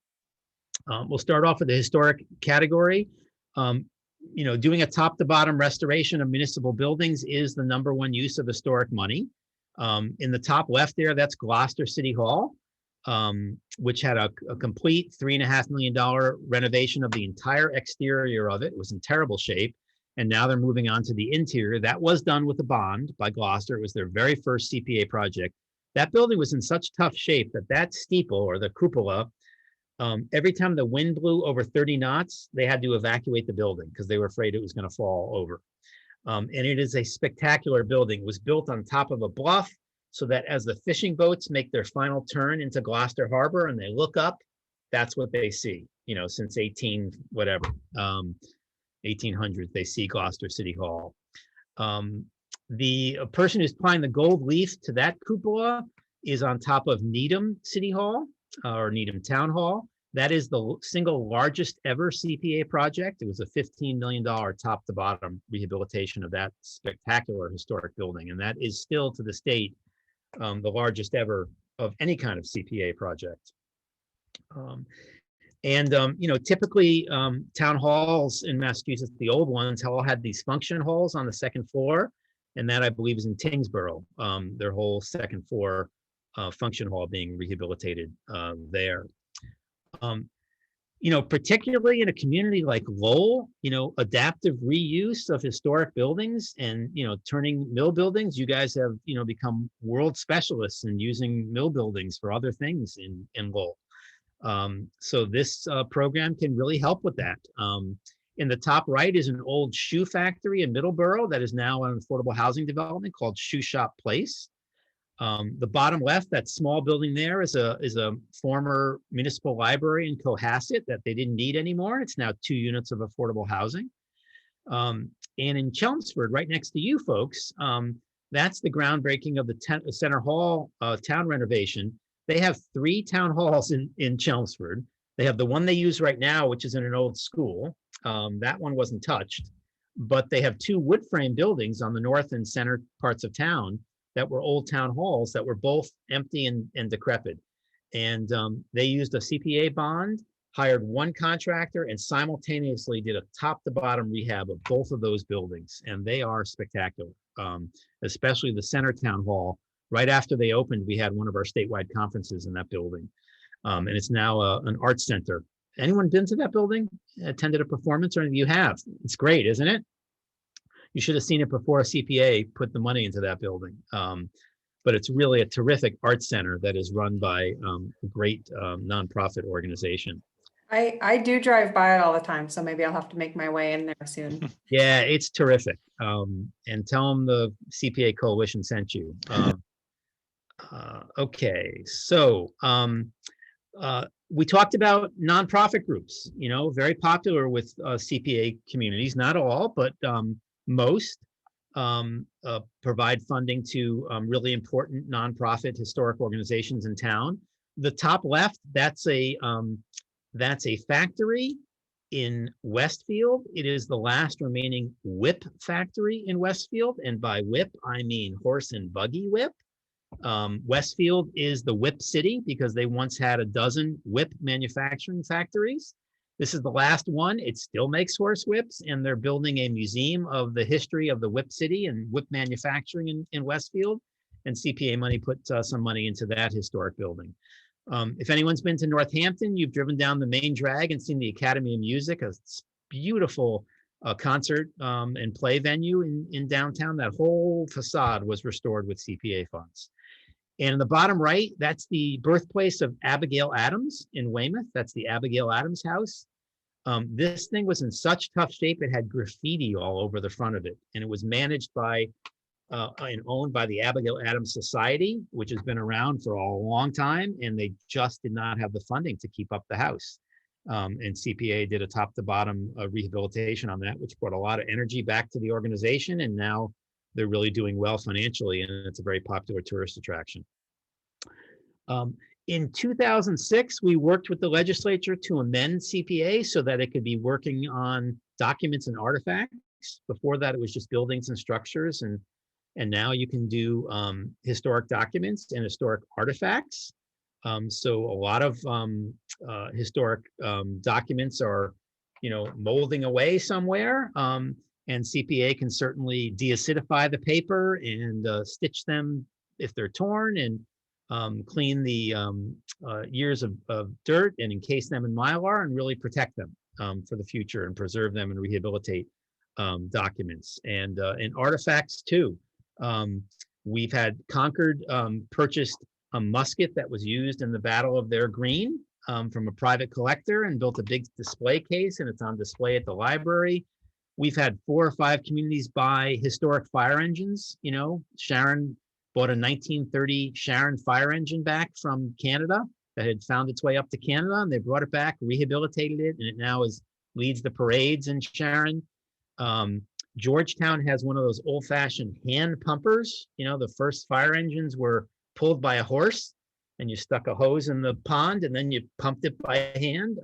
We'll start off with the historic category. Doing a top to bottom restoration of municipal buildings is the #1 use of historic money. In the top left there, that's Gloucester City Hall. which had a complete $3.5 million renovation of the entire exterior of it. It was in terrible shape. And now they're moving on to the interior. That was done with a bond by Gloucester. It was their very first CPA project. That building was in such tough shape that that steeple, or the cupola, every time the wind blew over 30 knots, they had to evacuate the building because they were afraid it was going to fall over. And it is a spectacular building. It was built on top of a bluff so that as the fishing boats make their final turn into Gloucester Harbor and they look up, that's what they see, you know, since 1800s, they see Gloucester City Hall. The person who's applying the gold leaf to that cupola is on top of Needham City Hall, or Needham Town Hall. That is the single largest ever CPA project. It was a $15 million top to bottom rehabilitation of that spectacular historic building. And that is still to this date the largest ever of any kind of CPA project. You know, typically town halls in Massachusetts, the old ones, all had these function halls on the second floor. And that, I believe, is in Tingsboro, their whole second floor function hall being rehabilitated there. You know, particularly in a community like Lowell, you know, adaptive reuse of historic buildings and, you know, turning mill buildings, you guys have, you know, become world specialists in using mill buildings for other things in Lowell. So this program can really help with that. In the top right is an old shoe factory in Middleborough that is now an affordable housing development called Shoe Shop Place. The bottom left, that small building there is a former municipal library in Cohasset that they didn't need anymore. It's now 2 units of affordable housing. And in Chelmsford, right next to you folks, that's the groundbreaking of the Center Hall town renovation. They have 3 town halls in Chelmsford. They have the one they use right now, which is in an old school. That one wasn't touched, but they have 2 wood frame buildings on the north and center parts of town that were old town halls that were both empty and decrepit. And they used a CPA bond, hired 1 contractor, and simultaneously did a top to bottom rehab of both of those buildings. And they are spectacular, especially the center town hall. Right after they opened, we had one of our statewide conferences in that building. And it's now an art center. Anyone been to that building, attended a performance or anything? You have. It's great, isn't it? You should have seen it before a CPA put the money into that building. But it's really a terrific art center that is run by a great nonprofit organization. I do drive by it all the time, so maybe I'll have to make my way in there soon. Yeah, it's terrific. And tell them the CPA Coalition sent you. Okay, so we talked about nonprofit groups, you know, very popular with CPA communities, not all, but most provide funding to really important nonprofit historic organizations in town. The top left, that's a factory in Westfield. It is the last remaining whip factory in Westfield. And by whip, I mean horse and buggy whip. Westfield is the whip city because they once had a dozen whip manufacturing factories. This is the last one. It still makes horse whips, and they're building a museum of the history of the whip city and whip manufacturing in Westfield. And CPA money put some money into that historic building. If anyone's been to Northampton, you've driven down the main drag and seen the Academy of Music, a beautiful concert and play venue in downtown. That whole facade was restored with CPA funds. And in the bottom right, that's the birthplace of Abigail Adams in Weymouth. That's the Abigail Adams House. This thing was in such tough shape, it had graffiti all over the front of it. And it was managed by and owned by the Abigail Adams Society, which has been around for a long time. And they just did not have the funding to keep up the house. And CPA did a top to bottom rehabilitation on that, which brought a lot of energy back to the organization. And now they're really doing well financially, and it's a very popular tourist attraction. In 2006, we worked with the legislature to amend CPA so that it could be working on documents and artifacts. Before that, it was just buildings and structures, and now you can do historic documents and historic artifacts. So a lot of historic documents are, you know, molding away somewhere. And CPA can certainly deacidify the paper and stitch them if they're torn, and clean the years of dirt and encase them in Mylar and really protect them for the future and preserve them and rehabilitate documents and artifacts too. We've had Concord purchased a musket that was used in the Battle of Their Green from a private collector and built a big display case, and it's on display at the library. We've had 4 or 5 communities buy historic fire engines. You know, Sharon bought a 1930 Sharon fire engine back from Canada that had found its way up to Canada, and they brought it back, rehabilitated it, and it now leads the parades in Sharon. Georgetown has one of those old-fashioned hand pumpers. You know, the first fire engines were pulled by a horse, and you stuck a hose in the pond, and then you pumped it by hand.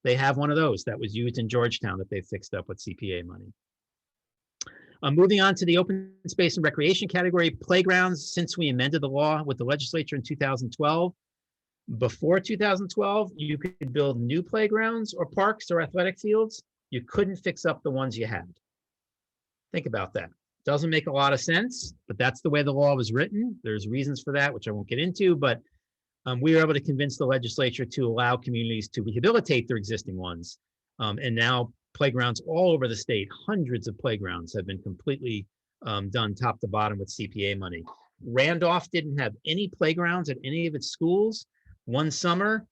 They have one of those that was used in Georgetown that they fixed up with CPA money. Moving on to the open space and recreation category, playgrounds. Since we amended the law with the legislature in 2012, before 2012, you could build new playgrounds or parks or athletic fields. You couldn't fix up the ones you had. Think about that. Doesn't make a lot of sense, but that's the way the law was written. There's reasons for that, which I won't get into, but we were able to convince the legislature to allow communities to rehabilitate their existing ones. And now playgrounds all over the state, hundreds of playgrounds have been completely done top to bottom with CPA money. Randolph didn't have any playgrounds at any of its schools. One summer,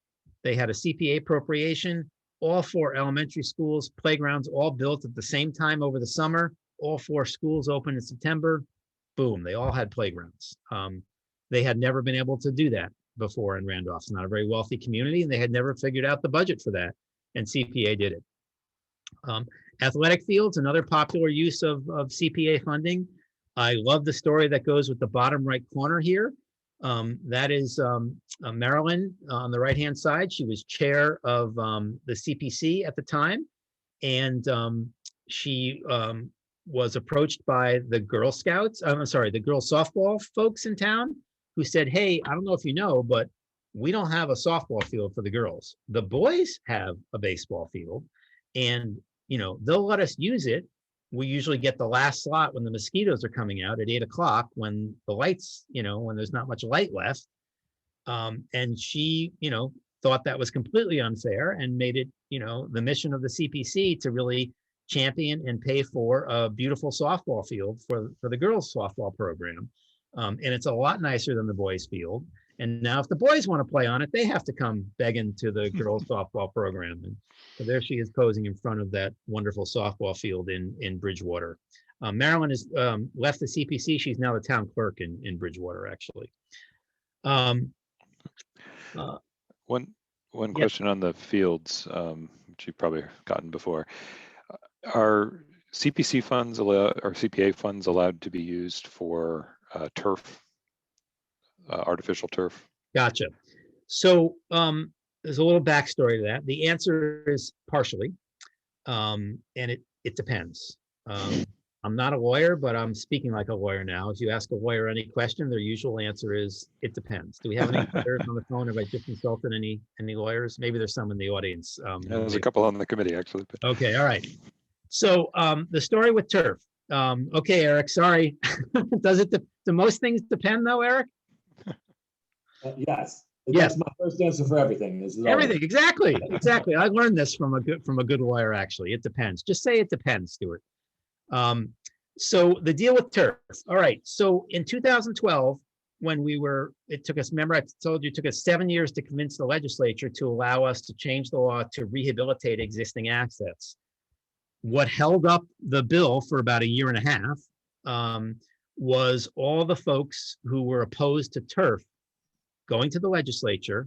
they had a CPA appropriation, all 4 elementary schools, playgrounds all built at the same time over the summer. All 4 schools opened in September. Boom, they all had playgrounds. They had never been able to do that before in Randolph. It's not a very wealthy community, and they had never figured out the budget for that, and CPA did it. Athletic fields, another popular use of CPA funding. I love the story that goes with the bottom right corner here. That is Marilyn on the right-hand side. She was chair of the CPC at the time, and she was approached by the Girl Scouts, the girl softball folks in town, who said, hey, I don't know if you know, but we don't have a softball field for the girls. The boys have a baseball field, and you know, they'll let us use it. We usually get the last slot when the mosquitoes are coming out at 8 o'clock, when the lights, you know, when there's not much light left. And she, you know, thought that was completely unfair and made it, you know, the mission of the CPC to really champion and pay for a beautiful softball field for the girls softball program. And it's a lot nicer than the boys field. And now if the boys want to play on it, they have to come begging to the girls softball program. And so there she is posing in front of that wonderful softball field in Bridgewater. Marilyn has left the CPC. She's now the town clerk in Bridgewater, actually. One question on the fields, which you've probably gotten before. Are CPC funds allowed, or CPA funds allowed to be used for turf, artificial turf? Gotcha. So there's a little backstory to that. The answer is partially, and it depends. I'm not a lawyer, but I'm speaking like a lawyer now. If you ask a lawyer any question, their usual answer is, it depends. Do we have any lawyers on the phone? Have I just consulted any lawyers? Maybe there's some in the audience. There's a couple on the committee, actually. But... Okay, all right. So the story with turf. Okay, Eric, sorry. Do most things depend though, Eric? Yes. Yes. That's my first answer for everything. Is no. Everything, exactly. I learned this from a good lawyer, actually. It depends. Just say it depends, Stuart. So the deal with turf. All right. So in 2012, when it took us, remember I told you, it took us 7 years to convince the legislature to allow us to change the law to rehabilitate existing assets. What held up the bill for about a year and a half was all the folks who were opposed to turf going to the legislature,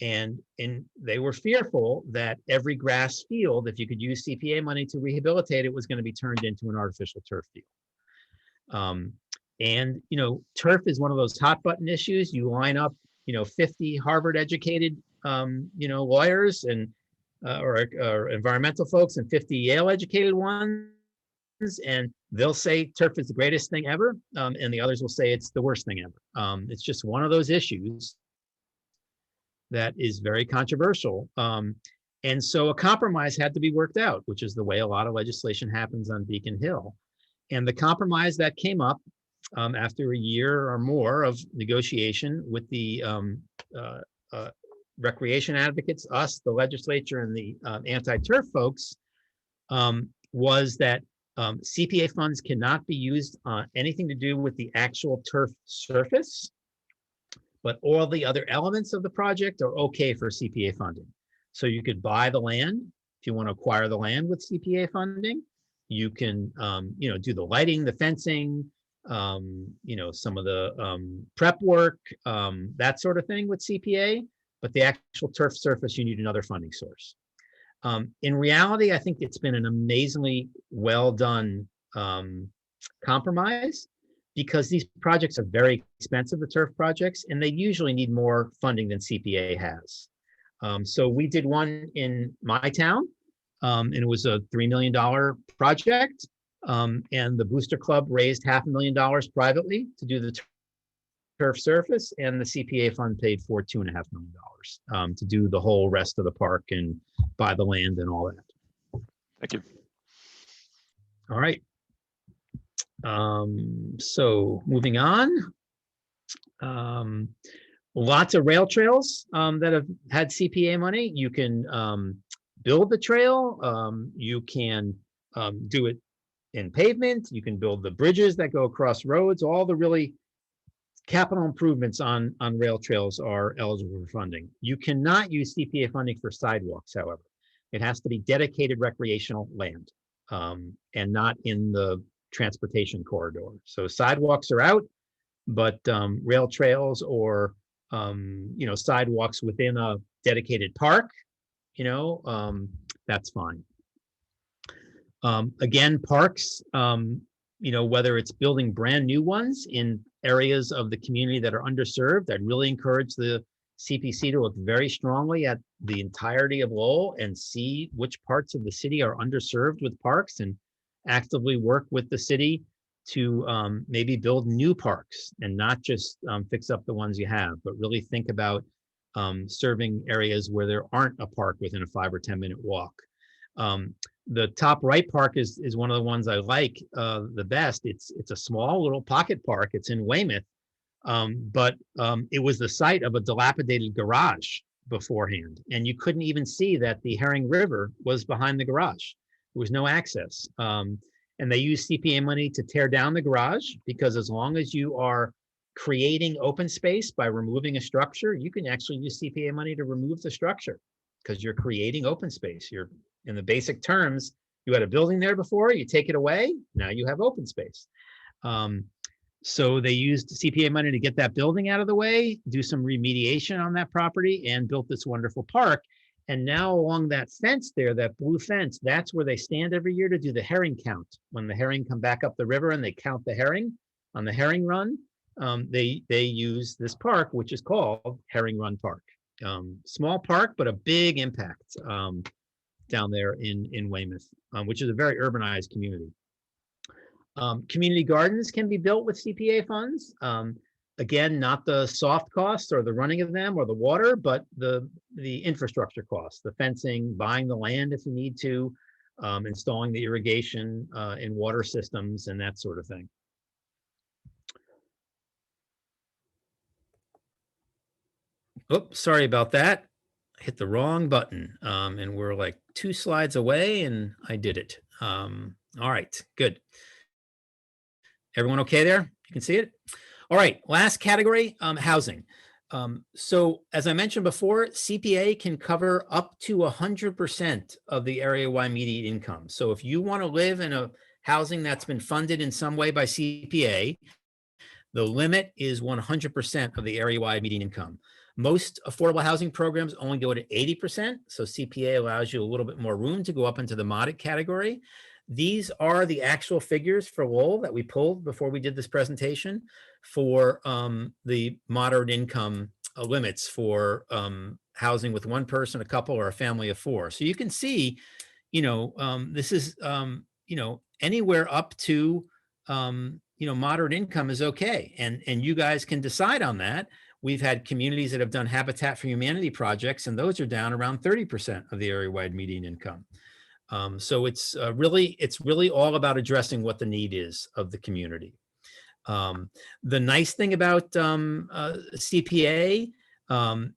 and they were fearful that every grass field, if you could use CPA money to rehabilitate it, was going to be turned into an artificial turf field. And, you know, turf is one of those hot button issues. You line up, 50 Harvard educated, lawyers and or environmental folks and 50 Yale educated ones, and they'll say turf is the greatest thing ever, and the others will say it's the worst thing ever. It's just one of those issues that is very controversial. And so a compromise had to be worked out, which is the way a lot of legislation happens on Beacon Hill. And the compromise that came up after a year or more of negotiation with the recreation advocates, us, the legislature, and the anti-turf folks, was that CPA funds cannot be used on anything to do with the actual turf surface, but all the other elements of the project are okay for CPA funding. So you could buy the land if you want to acquire the land with CPA funding. You can, do the lighting, the fencing, some of the prep work, that sort of thing with CPA. But the actual turf surface, you need another funding source. In reality, I think it's been an amazingly well done compromise, because these projects are very expensive, the turf projects, and they usually need more funding than CPA has. So we did one in my town, and it was a $3 million project, and the Booster Club raised $500,000 privately to do the turf surface, and the CPA fund paid for $2.5 million to do the whole rest of the park and buy the land and all that. Thank you. All right. So moving on, lots of rail trails that have had CPA money. You can build the trail. You can do it in pavement. You can build the bridges that go across roads. All the really capital improvements on rail trails are eligible for funding. You cannot use CPA funding for sidewalks, however. It has to be dedicated recreational land and not in the transportation corridor. So sidewalks are out, but rail trails or sidewalks within a dedicated park, that's fine. Again, parks, whether it's building brand new ones in areas of the community that are underserved, I'd really encourage the CPC to look very strongly at the entirety of Lowell and see which parts of the city are underserved with parks, and actively work with the city to maybe build new parks and not just fix up the ones you have, but really think about serving areas where there aren't a park within a 5 or 10 minute walk. The top right park is one of the ones I like the best. It's a small little pocket park. It's in Weymouth, but it was the site of a dilapidated garage beforehand, and you couldn't even see that the Herring River was behind the garage. There was no access, and they used CPA money to tear down the garage, because as long as you are creating open space by removing a structure, you can actually use CPA money to remove the structure, because you're creating open space. You're, in the basic terms, you had a building there before, you take it away, now you have open space. So they used CPA money to get that building out of the way, do some remediation on that property, and built this wonderful park. And now along that fence there, that blue fence, that's where they stand every year to do the herring count. When the herring come back up the river and they count the herring on the herring run, they use this park, which is called Herring Run Park. Small park, but a big impact down there in Weymouth, which is a very urbanized community. Community gardens can be built with CPA funds. Again, not the soft costs or the running of them or the water, but the infrastructure costs, the fencing, buying the land if you need to, installing the irrigation and water systems and that sort of thing. Oops, sorry about that. I hit the wrong button, and we're like 2 slides away, and I did it. All right, good. Everyone okay there? You can see it? All right, last category, housing. So as I mentioned before, CPA can cover up to 100% of the area-wide median income. So if you want to live in a housing that's been funded in some way by CPA, the limit is 100% of the area-wide median income. Most affordable housing programs only go to 80%, so CPA allows you a little bit more room to go up into the moderate category. These are the actual figures for Lowell that we pulled before we did this presentation for the moderate income limits for housing with 1 person, a couple, or a family of 4. So you can see, this is, anywhere up to, moderate income is okay. And you guys can decide on that. We've had communities that have done Habitat for Humanity projects, and those are down around 30% of the area-wide median income. So it's really all about addressing what the need is of the community. The nice thing about CPA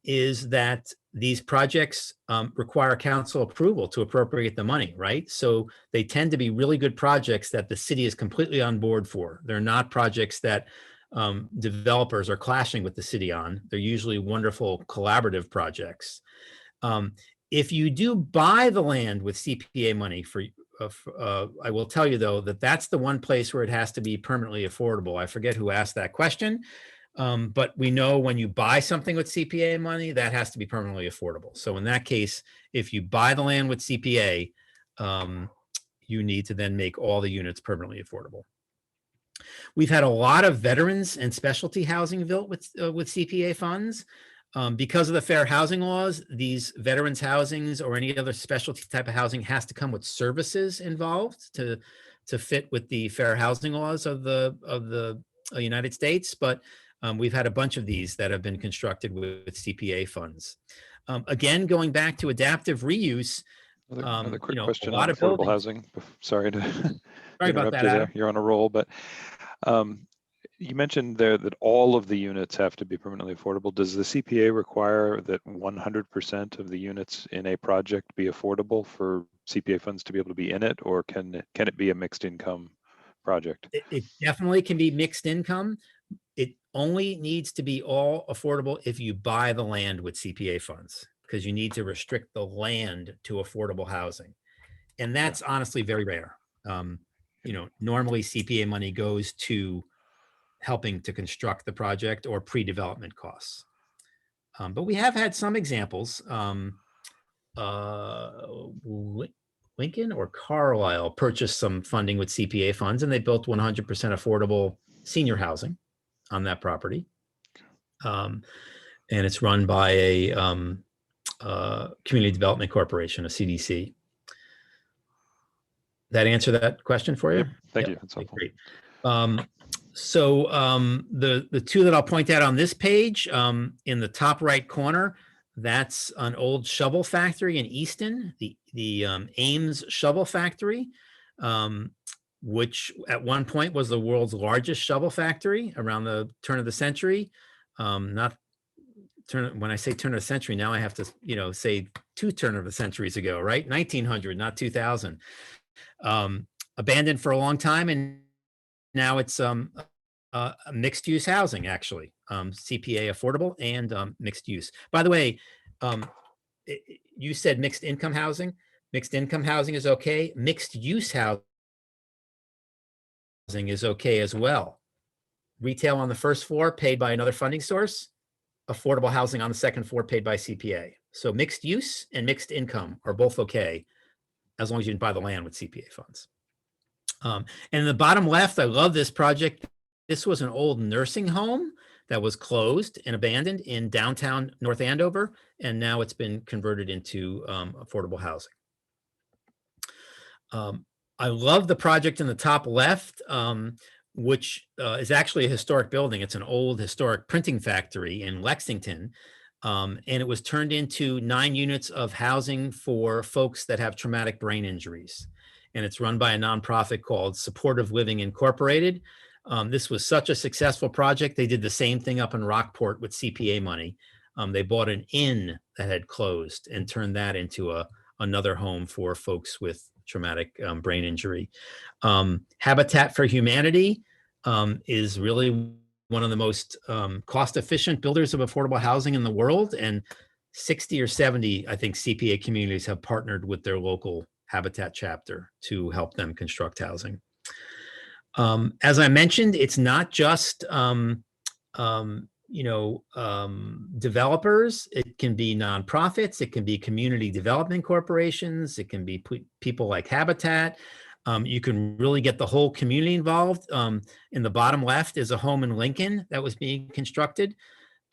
is that these projects require council approval to appropriate the money, right? So they tend to be really good projects that the city is completely on board for. They're not projects that developers are clashing with the city on. They're usually wonderful collaborative projects. If you do buy the land with CPA money I will tell you though, that that's the one place where it has to be permanently affordable. I forget who asked that question. But we know when you buy something with CPA money, that has to be permanently affordable. So in that case, if you buy the land with CPA, you need to then make all the units permanently affordable. We've had a lot of veterans and specialty housing built with CPA funds. Because of the fair housing laws, these veterans housings or any other specialty type of housing has to come with services involved to fit with the fair housing laws of the United States. But we've had a bunch of these that have been constructed with CPA funds. Again, going back to adaptive reuse. Another quick you know, question a lot on of affordable buildings. housing. Sorry to Sorry about interrupt that, you there. Adam. You're on a roll, but you mentioned there that all of the units have to be permanently affordable. Does the CPA require that 100% of the units in a project be affordable for CPA funds to be able to be in it, or can it be a mixed income project? It definitely can be mixed income. It only needs to be all affordable if you buy the land with CPA funds, because you need to restrict the land to affordable housing. And that's honestly very rare. You know, normally CPA money goes to helping to construct the project or pre-development costs. But we have had some examples. Lincoln or Carlisle purchased some funding with CPA funds, and they built 100% affordable senior housing on that property. And it's run by a Community Development Corporation, a CDC. That answer that question for you? Yep. Thank you. That's helpful. Great. So the two that I'll point out on this page, in the top right corner, that's an old shovel factory in Easton, the Ames Shovel Factory, which at one point was the world's largest shovel factory around the turn of the century. When I say turn of the century, now I have to, say 2 turn of the centuries ago, right? 1900, not 2000. Abandoned for a long time, and now it's mixed use housing, actually. CPA affordable and mixed use. By the way, you said mixed income housing. Mixed income housing is okay. Mixed use housing is okay as well. Retail on the first floor paid by another funding source. Affordable housing on the second floor paid by CPA. So mixed use and mixed income are both okay, as long as you didn't buy the land with CPA funds. And in the bottom left, I love this project. This was an old nursing home that was closed and abandoned in downtown North Andover, and now it's been converted into affordable housing. I love the project in the top left, which is actually a historic building. It's an old historic printing factory in Lexington, and it was turned into 9 units of housing for folks that have traumatic brain injuries. And it's run by a nonprofit called Supportive Living Incorporated. This was such a successful project. They did the same thing up in Rockport with CPA money. They bought an inn that had closed and turned that into another home for folks with traumatic brain injury. Habitat for Humanity is really one of the most cost-efficient builders of affordable housing in the world. And 60 or 70, I think, CPA communities have partnered with their local Habitat chapter to help them construct housing. As I mentioned, it's not just developers. It can be nonprofits. It can be community development corporations. It can be people like Habitat. You can really get the whole community involved. In the bottom left is a home in Lincoln that was being constructed.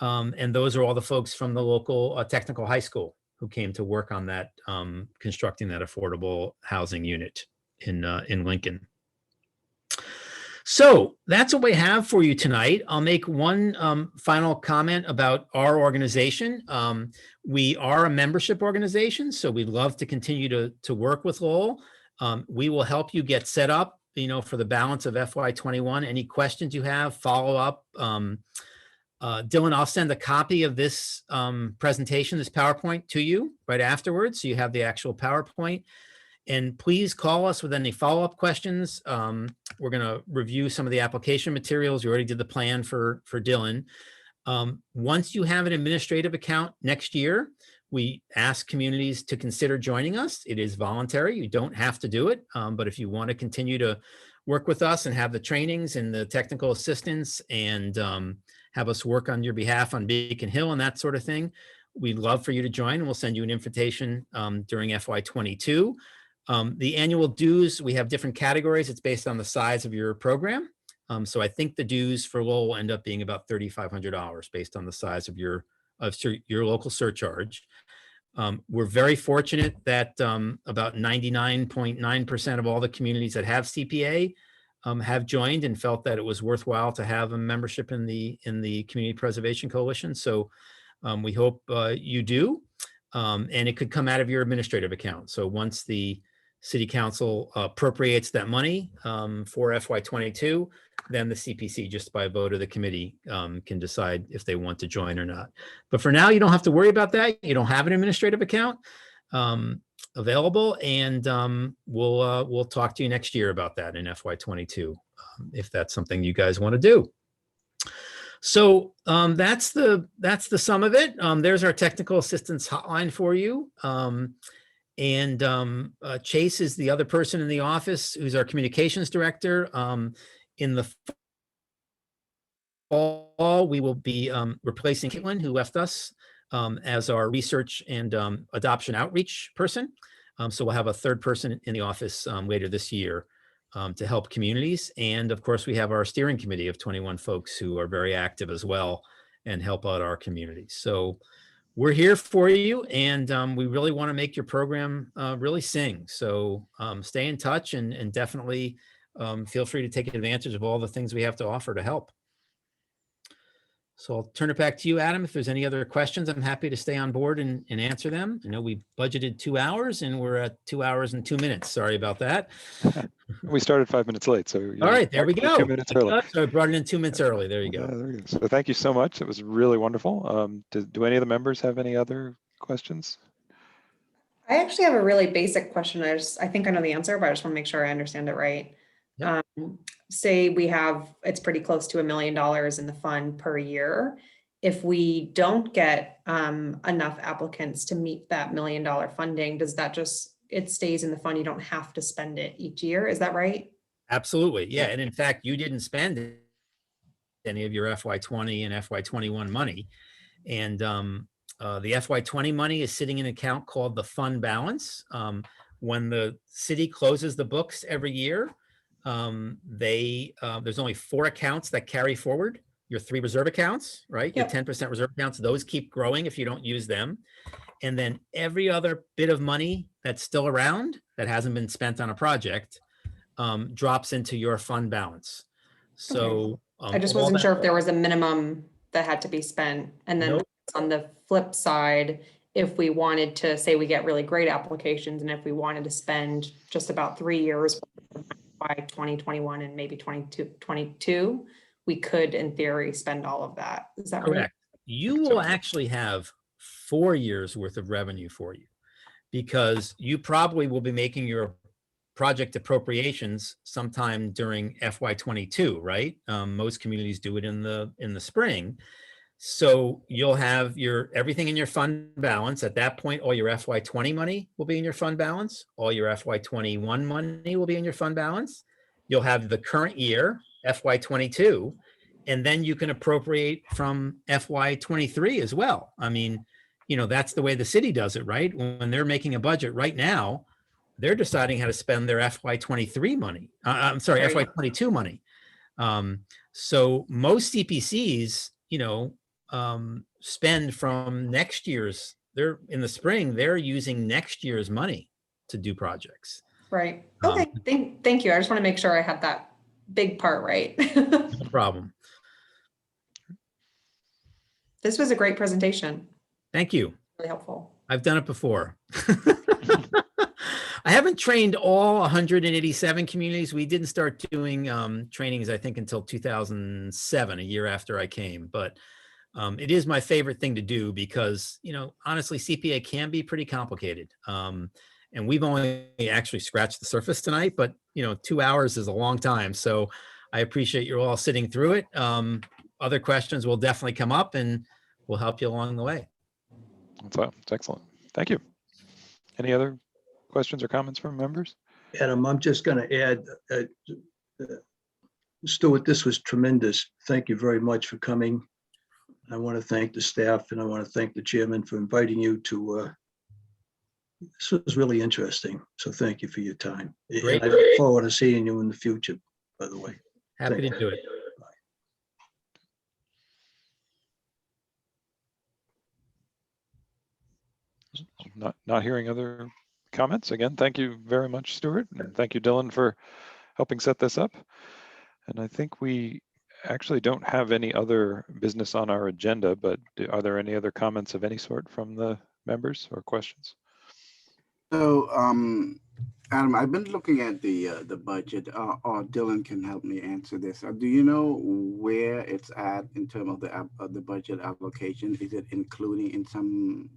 And those are all the folks from the local technical high school who came to work on that, constructing that affordable housing unit in Lincoln. So that's what we have for you tonight. I'll make one final comment about our organization. We are a membership organization, so we'd love to continue to work with Lowell. We will help you get set up for the balance of FY21. Any questions you have, follow up. Dylan, I'll send a copy of this presentation, this PowerPoint, to you right afterwards, so you have the actual PowerPoint. And please call us with any follow-up questions. We're going to review some of the application materials. You already did the plan for Dylan. Once you have an administrative account next year, we ask communities to consider joining us. It is voluntary. You don't have to do it. But if you want to continue to work with us and have the trainings and the technical assistance and have us work on your behalf on Beacon Hill and that sort of thing, we'd love for you to join, and we'll send you an invitation during FY22. The annual dues, we have different categories. It's based on the size of your program. So I think the dues for Lowell will end up being about $3,500 based on the size of your local surcharge. We're very fortunate that about 99.9% of all the communities that have CPA have joined and felt that it was worthwhile to have a membership in the Community Preservation Coalition. So we hope you do, and it could come out of your administrative account. So once the City Council appropriates that money for FY22, then the CPC, just by a vote of the committee, can decide if they want to join or not. But for now, you don't have to worry about that. You don't have an administrative account available, and we'll talk to you next year about that in FY22, if that's something you guys want to do. So that's the sum of it. There's our technical assistance hotline for you. And Chase is the other person in the office who's our communications director. In the fall, we will be replacing Caitlin, who left us as our research and adoption outreach person. So we'll have a third person in the office later this year to help communities. And of course, we have our steering committee of 21 folks who are very active as well and help out our community. So we're here for you, and we really want to make your program really sing. So stay in touch and definitely feel free to take advantage of all the things we have to offer to help. So I'll turn it back to you, Adam. If there's any other questions, I'm happy to stay on board and answer them. I know we budgeted 2 hours and we're at 2 hours and 2 minutes. Sorry about that. We started 5 minutes late, so All right, there we go. 2 minutes early. So I brought it in 2 minutes early. There you go. There we go. So thank you so much. It was really wonderful. Do any of the members have any other questions? I actually have a really basic question. I think I know the answer, but I just want to make sure I understand it right. Yep. Say it's pretty close to $1 million in the fund per year. If we don't get enough applicants to meet that $1 million funding, does that it stays in the fund? You don't have to spend it each year. Is that right? Absolutely. Yeah. And in fact, you didn't spend any of your FY20 and FY21 money. And the FY20 money is sitting in an account called the fund balance. When the city closes the books every year, there's only 4 accounts that carry forward. Your 3 reserve accounts, right? Yep. Your 10% reserve accounts, those keep growing if you don't use them. And then every other bit of money that's still around that hasn't been spent on a project drops into your fund balance. So I just wasn't sure if there was a minimum that had to be spent. And then Nope. on the flip side, if we wanted to say we get really great applications, and if we wanted to spend just about 3 years by 2021 and maybe 22, we could in theory spend all of that. Is that Correct. right? You will actually have 4 years worth of revenue for you, because you probably will be making your project appropriations sometime during FY22, right? Most communities do it in the spring. So you'll have everything in your fund balance. At that point, all your FY20 money will be in your fund balance. All your FY21 money will be in your fund balance. You'll have the current year, FY22, and then you can appropriate from FY23 as well. I mean, that's the way the city does it, right? When they're making a budget right now, they're deciding how to spend their FY23 money. I'm sorry, Right. FY22 money. So most CPCs, spend from next year's. They're in the spring. They're using next year's money to do projects. Right. Okay. Thank you. I just want to make sure I had that big part right. No problem. This was a great presentation. Thank you. Really helpful. I've done it before. I haven't trained all 187 communities. We didn't start doing trainings, I think, until 2007, a year after I came. But it is my favorite thing to do because, honestly, CPA can be pretty complicated. And we've only actually scratched the surface tonight, but 2 hours is a long time. So I appreciate you all sitting through it. Other questions will definitely come up and we'll help you along the way. That's excellent. Thank you. Any other questions or comments from members? Adam, I'm just going to add, Stuart, this was tremendous. Thank you very much for coming. I want to thank the staff and I want to thank the chairman for inviting you to, this was really interesting. So thank you for your time. Great. And I look forward to seeing you in the future, by the way. Happy Thank to do it. Not hearing other comments. Again, thank you very much, Stuart. And thank you, Dylan, for helping set this up. And I think we actually don't have any other business on our agenda, but are there any other comments of any sort from the members or questions? So, Adam, I've been looking at the budget, or Dylan can help me answer this. Do you know where it's at in terms of the budget allocation? Is it including in some,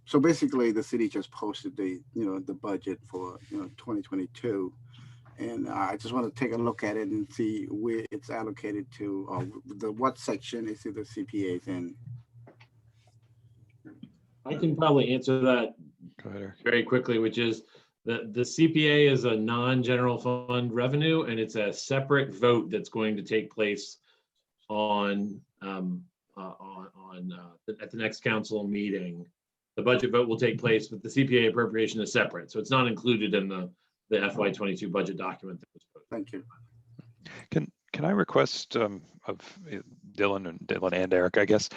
so basically the city just posted the budget for 2022, and I just want to take a look at it and see where it's allocated to, or what section is it the CPA's in? I can probably answer that Go ahead, Eric. very quickly, which is the CPA is a non-general fund revenue, and it's a separate vote that's going to take place at the next council meeting. The budget vote will take place, but the CPA appropriation is separate, so it's not included in the FY22 budget document that was voted. Thank you. Can I request of Dylan and Eric, I guess,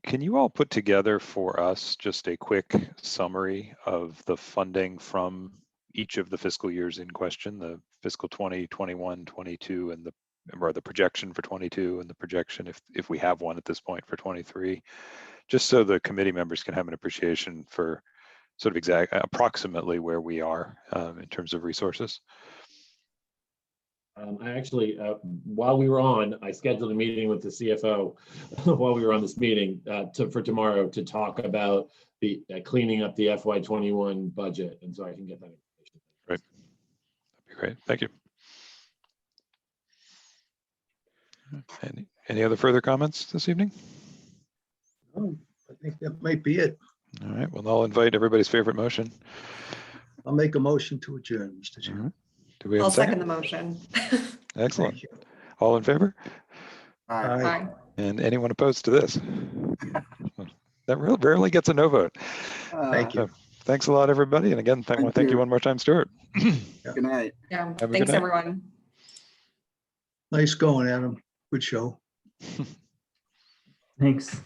can you all put together for us just a quick summary of the funding from each of the fiscal years in question, the fiscal 20, 21, 22, and the projection for 22 and the projection, if we have one at this point, for 23, just so the committee members can have an appreciation for sort of approximately where we are in terms of resources? I actually, while we were on, I scheduled a meeting with the CFO while we were on this meeting for tomorrow to talk about the cleaning up the FY21 budget, and so I can get that information. Great, that'd be great. Thank you. Any other further comments this evening? Oh, I think that might be it. All right, well, I'll invite everybody's favorite motion. I'll make a motion to adjourn, Mr. Chairman. Do we have I'll a second? second the motion. Excellent. Thank you. All in favor? All right. Aye. And anyone opposed to this? That rarely gets a no vote. Thank you. So, thanks a lot, everybody. And again, I want to thank you one more time, Stuart. Good night. Yeah, Have a good thanks, night. everyone. Nice going, Adam. Good show. Thanks.